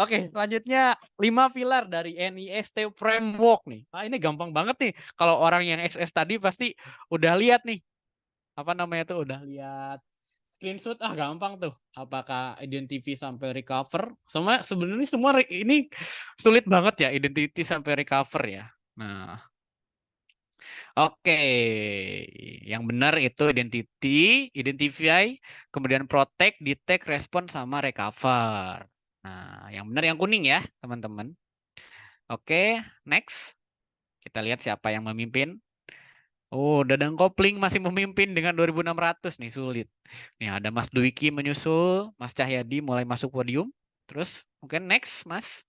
Oke, selanjutnya 5 pilar dari NIST Framework nih. Ah, ini gampang banget nih. Kalau orang yang SS tadi pasti udah lihat nih. Apa namanya tuh, udah lihat screenshot. Ah, gampang tuh. Apakah identity sampai recover? Sebenarnya semua ini sulit banget ya, identity sampai recover ya. Nah, oke, yang benar itu identity, identify, kemudian protect, detect, respond, sama recover. Nah, yang benar yang kuning ya, teman-teman. Oke, next. Kita lihat siapa yang memimpin. Oh, Dadang Kopling masih memimpin dengan 2.600 nih, sulit. Nih ada Mas Dwiki menyusul, Mas Cahyadi mulai masuk podium. Terus mungkin next, Mas.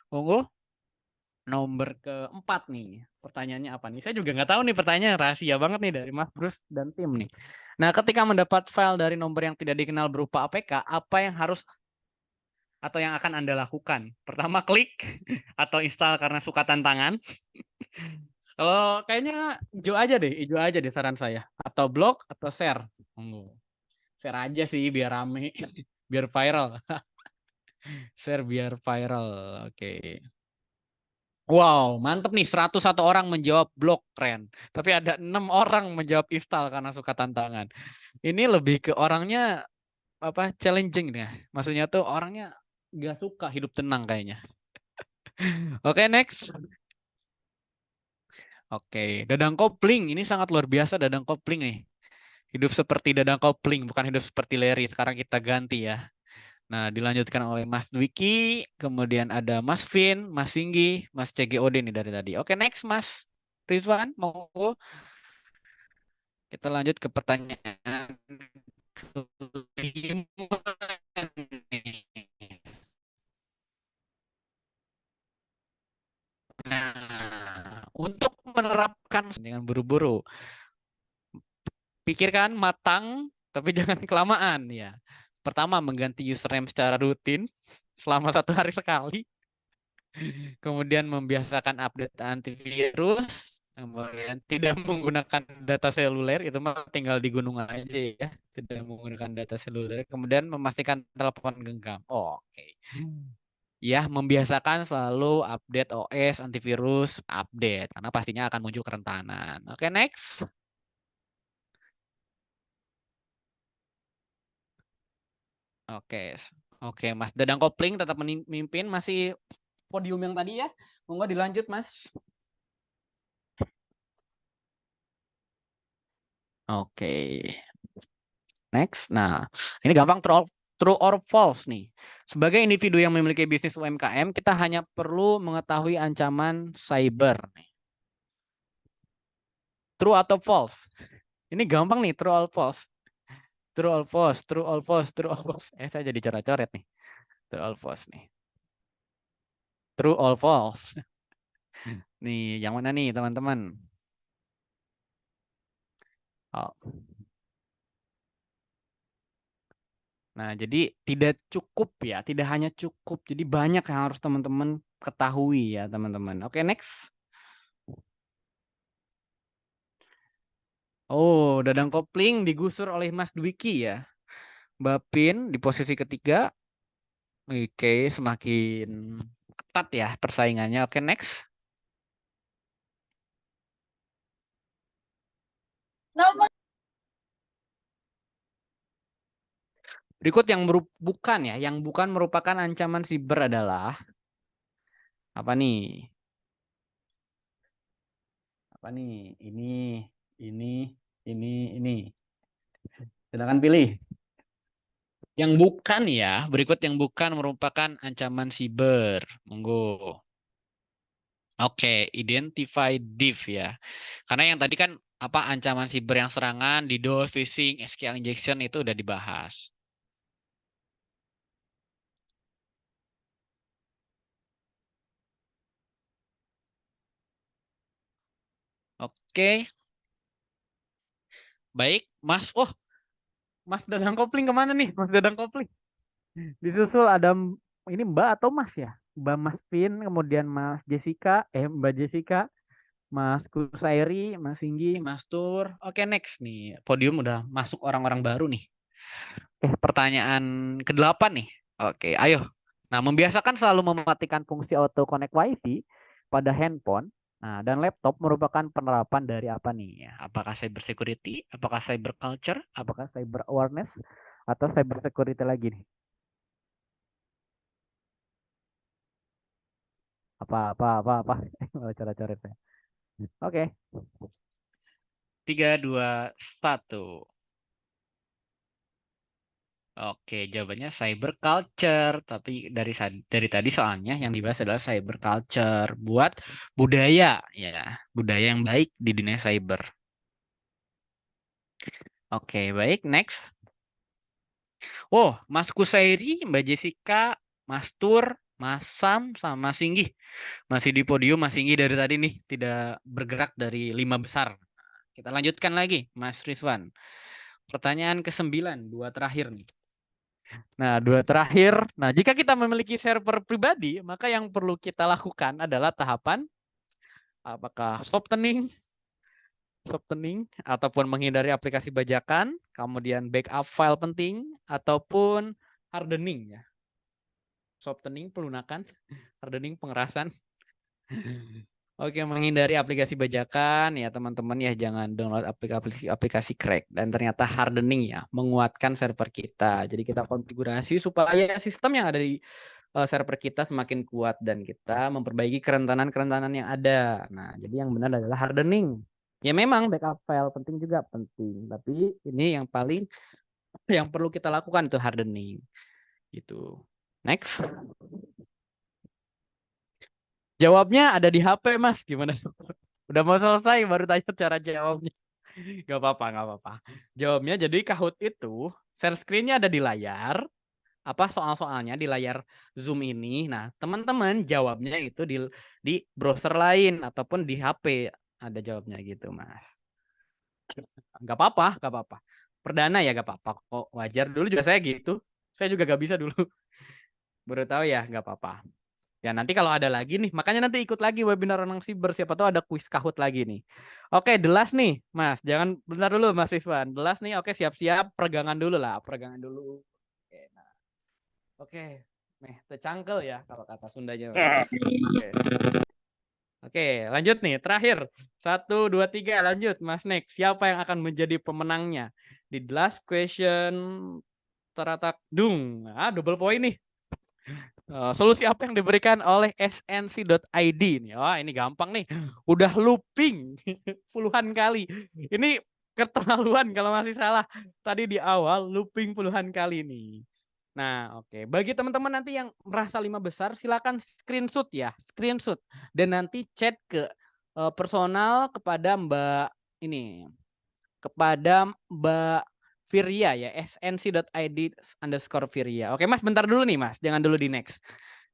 Monggo. Nomor keempat nih. Pertanyaannya apa nih? Saya juga nggak tahu nih, pertanyaan rahasia banget nih dari Mas Bruce dan tim nih. Nah, ketika mendapat file dari nomor yang tidak dikenal berupa APK, apa yang harus atau yang akan Anda lakukan? Pertama, klik atau install karena suka tantangan. Kalau kayaknya hijau aja deh saran saya. Atau blog atau share. Share aja sih biar rame, biar viral. Share biar viral. Oke. Wow, mantep nih, 101 orang menjawab blog, keren. Tapi ada 6 orang menjawab install karena suka tantangan. Ini lebih ke orangnya apa, challenging ya. Maksudnya tuh orangnya gak suka hidup tenang kayaknya. Oke, next. Oke, Dadang Kopling. Ini sangat luar biasa Dadang Kopling nih. Hidup seperti Dadang Kopling, bukan hidup seperti Larry. Sekarang kita ganti ya. Nah, dilanjutkan oleh Mas Dwiki, kemudian ada Mas Vin, Mas Singgi, Mas CGOD nih dari tadi. Oke, next Mas Rizwan, monggo. Kita lanjut ke pertanyaan kelima nih. Nah, untuk menerapkan dengan buru-buru, pikirkan matang, tapi jangan kelamaan ya. Pertama, mengganti username secara rutin selama 1 hari sekali. Kemudian membiasakan update antivirus. Kemudian tidak menggunakan data seluler, itu mah tinggal di gunung aja ya. Tidak menggunakan data seluler. Kemudian memastikan telepon genggam. Oh, oke. Ya, membiasakan selalu update OS, antivirus, update. Karena pastinya akan muncul kerentanan. Oke, next. Oke, oke, Mas Dadang Kopling tetap memimpin, masih podium yang tadi ya. Monggo dilanjut, Mas. Oke. Next. Nah, ini gampang, true or false nih. Sebagai individu yang memiliki bisnis UMKM, kita hanya perlu mengetahui ancaman cyber. True atau false? Ini gampang nih, true or false. True or false, true or false, true or false. Saya jadi coret-coret nih. True or false nih. True or false. Nih, yang mana nih, teman-teman? Oh. Nah, jadi tidak cukup ya, tidak hanya cukup. Jadi banyak yang harus teman-teman ketahui ya, teman-teman. Oke, next. Oh, Dadang Kopling digusur oleh Mas Dwiki ya. Bapin di posisi ketiga. Oke, semakin ketat ya persaingannya. Oke, next. Berikut yang bukan ya, yang bukan merupakan ancaman siber adalah apa nih? Apa nih? Ini. Silakan pilih. Yang bukan ya, berikut yang bukan merupakan ancaman siber. Monggo. Oke, identify div ya. Karena yang tadi kan apa ancaman siber yang serangan, DDoS, phishing, SQL injection itu udah dibahas. Oke. Baik, Mas. Oh, Mas Dadang Kopling kemana nih? Mas Dadang Kopling. Disusul ada ini Mbak atau Mas ya? Mbak Mas Pin, kemudian Mas Jessica, Mbak Jessica, Mas Kusairi, Mas Singgi, Mas Tur. Oke, next nih. Podium udah masuk orang-orang baru nih. Pertanyaan ke-8 nih. Oke, ayo. Nah, membiasakan selalu mematikan fungsi auto connect WiFi pada handphone. Nah, dan laptop merupakan penerapan dari apa nih? Apakah cyber security, apakah cyber culture, apakah cyber awareness, atau cyber security lagi nih? Apa. Malah coret-coret ya. Oke. 3, 2, 1. Oke, jawabannya cyber culture. Tapi dari tadi soalnya yang dibahas adalah cyber culture buat budaya, ya, budaya yang baik di dunia cyber. Oke, baik, next. Oh, Mas Kusairi, Mbak Jessica, Mas Tur, Mas Sam, sama Mas Singgi masih di podium. Mas Singgi dari tadi nih tidak bergerak dari 5 besar. Kita lanjutkan lagi, Mas Rizwan. Pertanyaan ke-9, 2 terakhir nih. Nah, 2 terakhir. Nah, jika kita memiliki server pribadi, maka yang perlu kita lakukan adalah tahapan apakah softening, ataupun menghindari aplikasi bajakan, kemudian backup file penting, ataupun hardening ya. Softening, pelunakan, hardening, pengerasan. Oke, menghindari aplikasi bajakan ya teman-teman ya, jangan download aplikasi crack, dan ternyata hardening ya, menguatkan server kita. Jadi kita konfigurasi supaya sistem yang ada di server kita semakin kuat dan kita memperbaiki kerentanan-kerentanan yang ada. Nah, jadi yang benar adalah hardening. Ya memang backup file penting juga penting, tapi ini yang paling yang perlu kita lakukan itu hardening. Gitu. Next. Jawabnya ada di HP, Mas. Gimana? Udah mau selesai baru tanya cara jawabnya. Gak apa-apa. Jawabnya jadi Kahoot itu share screen-nya ada di layar. Apa soal-soalnya di layar Zoom ini. Nah, teman-teman jawabnya itu di browser lain ataupun di HP ada jawabnya gitu, Mas. Gak apa-apa. Perdana ya gak apa-apa kok. Wajar, dulu juga saya gitu. Saya juga gak bisa dulu. Baru tahu ya, gak apa-apa. Ya nanti kalau ada lagi nih, makanya nanti ikut lagi webinar Renang Siber, siapa tahu ada kuis Kahoot lagi nih. Oke, the last nih, Mas. Jangan bentar dulu, Mas Rizwan. The last nih, oke, siap-siap peregangan dulu lah, peregangan dulu. Oke, nah. Oke. Nih, tercangkel ya kalau kata Sundanya. Oke, lanjut nih, terakhir. 1, 2, 3, lanjut, Mas Next. Siapa yang akan menjadi pemenangnya? Di the last question, teratak dung. Double point nih. Solusi apa yang diberikan oleh snc.id nih? Wah, ini gampang nih. Udah looping puluhan kali. Ini keterlaluan kalau masih salah. Tadi di awal looping puluhan kali nih. Nah, oke. Bagi teman-teman nanti yang merasa 5 besar, silakan screenshot ya, screenshot dan nanti chat ke personal kepada Mbak ini, kepada Mbak Firia ya, snc.id_Firia. Oke, Mas, bentar dulu nih, Mas. Jangan dulu di next.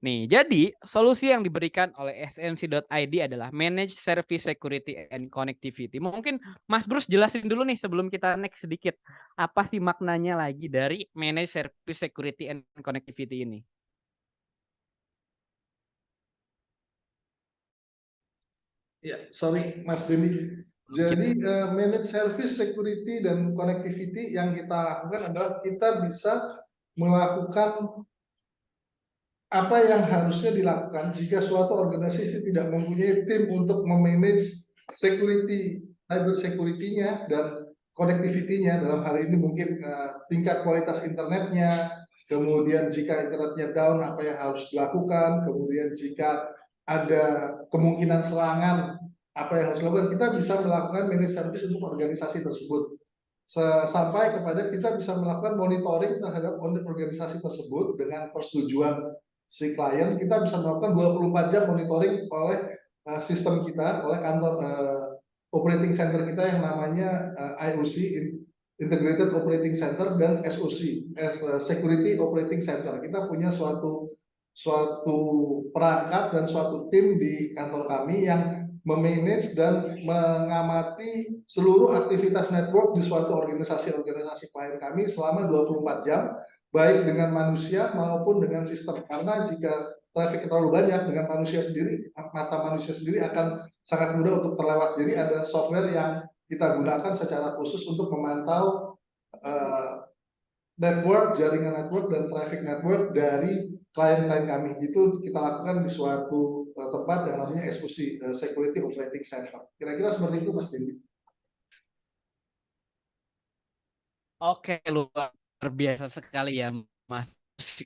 Nih, jadi solusi yang diberikan oleh snc.id adalah Manage Service Security and Connectivity. Mungkin Mas Bruce jelasin dulu nih sebelum kita next sedikit. Apa sih maknanya lagi dari Manage Service Security and Connectivity ini? Ya, sorry Mas Denny. Jadi manage service, security, dan connectivity yang kita lakukan adalah kita bisa melakukan apa yang harusnya dilakukan jika suatu organisasi tidak mempunyai tim untuk memanage security, cyber security-nya dan connectivity-nya. Dalam hal ini mungkin tingkat kualitas internetnya, kemudian jika internetnya down apa yang harus dilakukan, kemudian jika ada kemungkinan serangan apa yang harus dilakukan. Kita bisa melakukan manage service untuk organisasi tersebut sampai kepada kita bisa melakukan monitoring terhadap organisasi tersebut dengan persetujuan si klien. Kita bisa melakukan 24 jam monitoring oleh sistem kita, oleh kantor operating center kita yang namanya IOC, Integrated Operating Center, dan SOC, Security Operating Center. Kita punya suatu perangkat dan suatu tim di kantor kami yang memanage dan mengamati seluruh aktivitas network di suatu organisasi klien kami selama 24 jam, baik dengan manusia maupun dengan sistem. Karena jika traffic terlalu banyak dengan manusia sendiri, mata manusia sendiri akan sangat mudah untuk terlewat. Jadi ada software yang kita gunakan secara khusus untuk memantau network, jaringan network, dan traffic network dari klien-klien kami. Itu kita lakukan di suatu tempat yang namanya SOC, Security Operating Center. Kira-kira seperti itu, Mas Dendi. Oke, luar biasa sekali ya, Mas.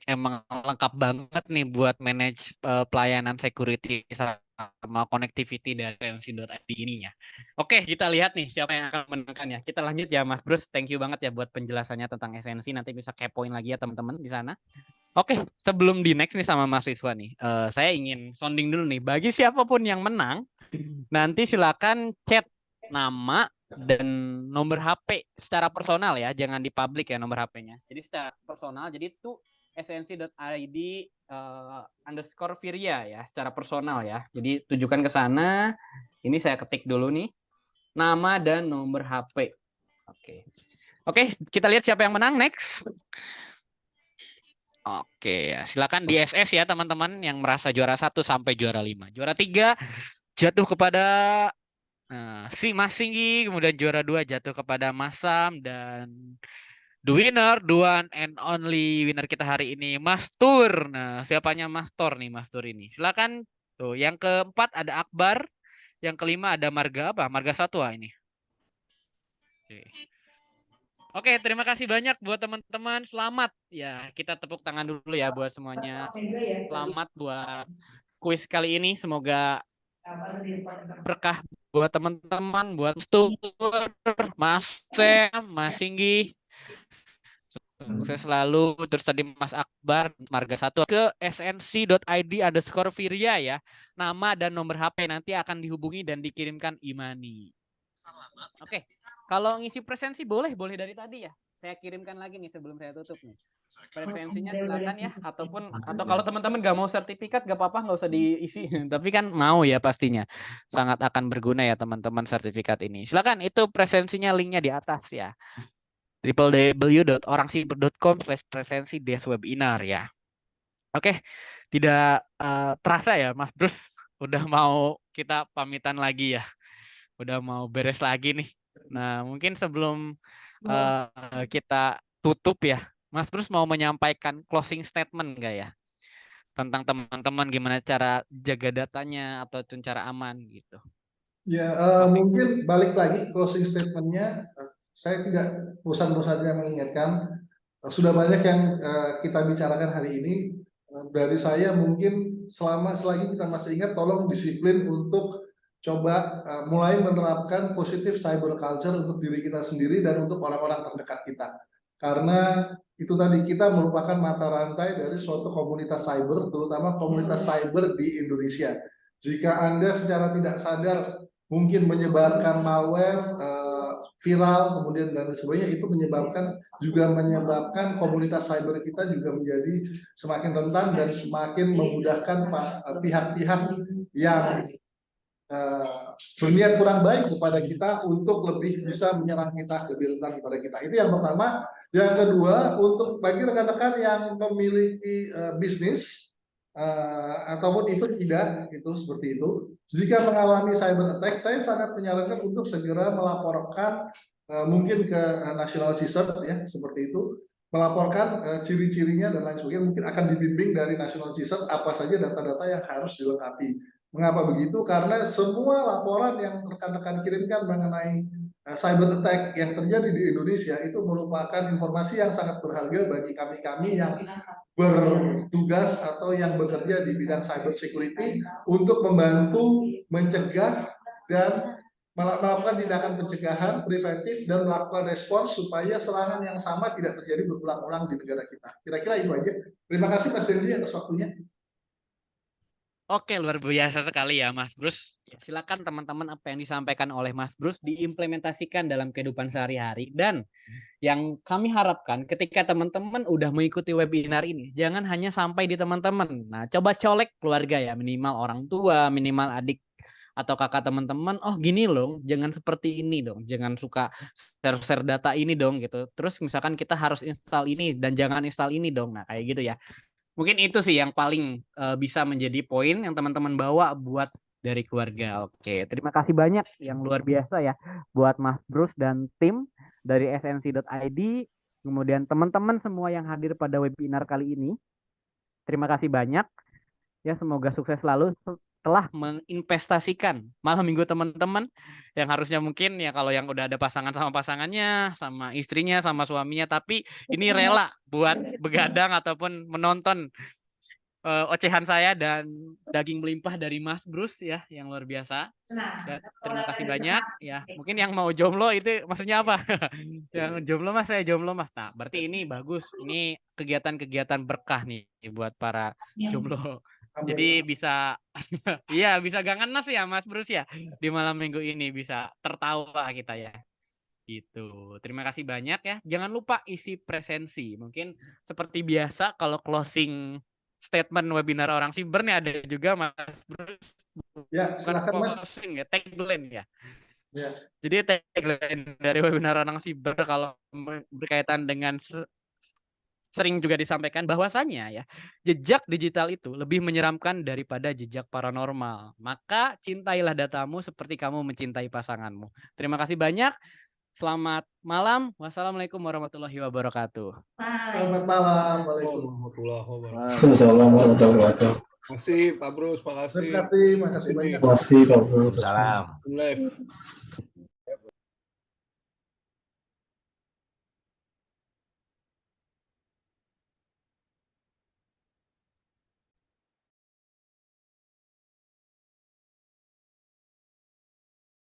Emang lengkap banget nih buat manage pelayanan security sama connectivity dari FNC.id ininya. Oke, kita lihat nih siapa yang akan menangkan ya. Kita lanjut ya, Mas Bruce. Thank you banget ya buat penjelasannya tentang FNC. Nanti bisa kepoin lagi ya teman-teman di sana. Oke, sebelum di next nih sama Mas Rizwa nih, saya ingin sounding dulu nih. Bagi siapapun yang menang, nanti silakan chat nama dan nomor HP secara personal ya, jangan di publik ya nomor HP-nya. Jadi secara personal, jadi itu snc.id _ Firya ya, secara personal ya. Jadi tujukan ke sana. Ini saya ketik dulu nih, nama dan nomor HP. Oke, kita lihat siapa yang menang next. Oke, ya, silakan di SS ya teman-teman yang merasa juara 1 sampai juara 5. Juara 3 jatuh kepada si Mas Singgi, kemudian juara 2 jatuh kepada Mas Sam, dan the winner, the one and only winner kita hari ini, Mas Tur. Nah, siapanya Mas Tur nih, Mas Tur ini. Silakan. Tuh, yang keempat ada Akbar, yang kelima ada Marga apa? Marga Satwa ini. Oke, terima kasih banyak buat teman-teman. Selamat ya, kita tepuk tangan dulu ya buat semuanya. Selamat buat kuis kali ini. Semoga berkah buat teman-teman, buat Tur, Mas Sam, Mas Singgi. Sukses selalu. Terus tadi Mas Akbar, Marga Satwa ke snc.id _ Firya ya. Nama dan nomor HP nanti akan dihubungi dan dikirimkan e-money. Oke, kalau ngisi presensi boleh dari tadi ya. Saya kirimkan lagi nih sebelum saya tutup nih. Presensinya silakan ya, atau kalau teman-teman nggak mau sertifikat nggak apa-apa, nggak usah diisi. Tapi kan mau ya pastinya. Sangat akan berguna ya teman-teman sertifikat ini. Silakan, itu presensinya, linknya di atas ya. www.orangsiber.com/presensi-webinar ya. Oke, tidak terasa ya Mas Bruce, udah mau kita pamitan lagi ya. Udah mau beres lagi nih. Nah, mungkin sebelum kita tutup ya, Mas Bruce mau menyampaikan closing statement nggak ya? Tentang teman-teman gimana cara jaga datanya atau cara aman gitu. Ya, mungkin balik lagi closing statement-nya. Saya tidak bosan-bosannya mengingatkan, sudah banyak yang kita bicarakan hari ini. Dari saya mungkin selagi kita masih ingat, tolong disiplin untuk coba mulai menerapkan positif cyber culture untuk diri kita sendiri dan untuk orang-orang terdekat kita. Karena itu tadi, kita merupakan mata rantai dari suatu komunitas cyber, terutama komunitas cyber di Indonesia. Jika Anda secara tidak sadar mungkin menyebarkan malware, viral, kemudian dan sebagainya, itu menyebabkan komunitas cyber kita juga menjadi semakin rentan dan semakin memudahkan pihak-pihak yang berniat kurang baik kepada kita untuk lebih bisa menyerang kita, lebih rentan kepada kita. Itu yang pertama. Yang kedua, untuk bagi rekan-rekan yang memiliki bisnis ataupun even tidak, itu seperti itu. Jika mengalami cyber attack, saya sangat menyarankan untuk segera melaporkan mungkin ke National CSIRT ya, seperti itu. Melaporkan ciri-cirinya dan lain sebagainya, mungkin akan dibimbing dari National CSIRT apa saja data-data yang harus dilengkapi. Mengapa begitu? Karena semua laporan yang rekan-rekan kirimkan mengenai cyber attack yang terjadi di Indonesia itu merupakan informasi yang sangat berharga bagi kami-kami yang bertugas atau yang bekerja di bidang cyber security untuk membantu mencegah dan melakukan tindakan pencegahan preventif dan melakukan respons supaya serangan yang sama tidak terjadi berulang-ulang di negara kita. Kira-kira itu aja. Terima kasih Mas Dendi atas waktunya. Oke, luar biasa sekali ya Mas Bruce. Silakan teman-teman, apa yang disampaikan oleh Mas Bruce diimplementasikan dalam kehidupan sehari-hari. Dan yang kami harapkan ketika teman-teman udah mengikuti webinar ini, jangan hanya sampai di teman-teman. Nah, coba colek keluarga ya, minimal orang tua, minimal adik atau kakak teman-teman, oh gini loh, jangan seperti ini dong, jangan suka share data ini dong gitu. Terus misalkan kita harus install ini dan jangan install ini dong. Nah kayak gitu ya. Mungkin itu sih yang paling bisa menjadi poin yang teman-teman bawa buat dari keluarga. Oke, terima kasih banyak yang luar biasa ya buat Mas Bruce dan tim dari snc.id, kemudian teman-teman semua yang hadir pada webinar kali ini. Terima kasih banyak. Ya, semoga sukses selalu telah menginvestasikan malam minggu teman-teman yang harusnya mungkin ya kalau yang udah ada pasangan sama pasangannya, sama istrinya, sama suaminya, tapi ini rela buat begadang ataupun menonton ocehan saya dan daging melimpah dari Mas Bruce ya yang luar biasa. Ya, terima kasih banyak ya. Mungkin yang mau jomblo itu maksudnya apa? Yang jomblo Mas, saya jomblo Mas. Nah, berarti ini bagus. Ini kegiatan-kegiatan berkah nih buat para jomblo. Jadi bisa iya bisa gangenes ya Mas Bruce ya di malam minggu ini bisa tertawa kita ya. Gitu. Terima kasih banyak ya. Jangan lupa isi presensi. Mungkin seperti biasa kalau closing statement webinar orang siber nih ada juga Mas Bruce. Ya, Bukan silakan Mas. closing ya, tagline ya. Ya. Jadi tagline dari webinar orang siber kalau berkaitan dengan sering juga disampaikan bahwasanya ya jejak digital itu lebih menyeramkan daripada jejak paranormal. Maka cintailah datamu seperti kamu mencintai pasanganmu. Terima kasih banyak. Selamat malam. Wassalamualaikum warahmatullahi wabarakatuh. Selamat malam. Warahmatullahi wabarakatuh. Assalamualaikum warahmatullahi wabarakatuh. Makasih Pak Bruce, makasih. Terima kasih banyak. Terima kasih Pak Bro. Salam. Live.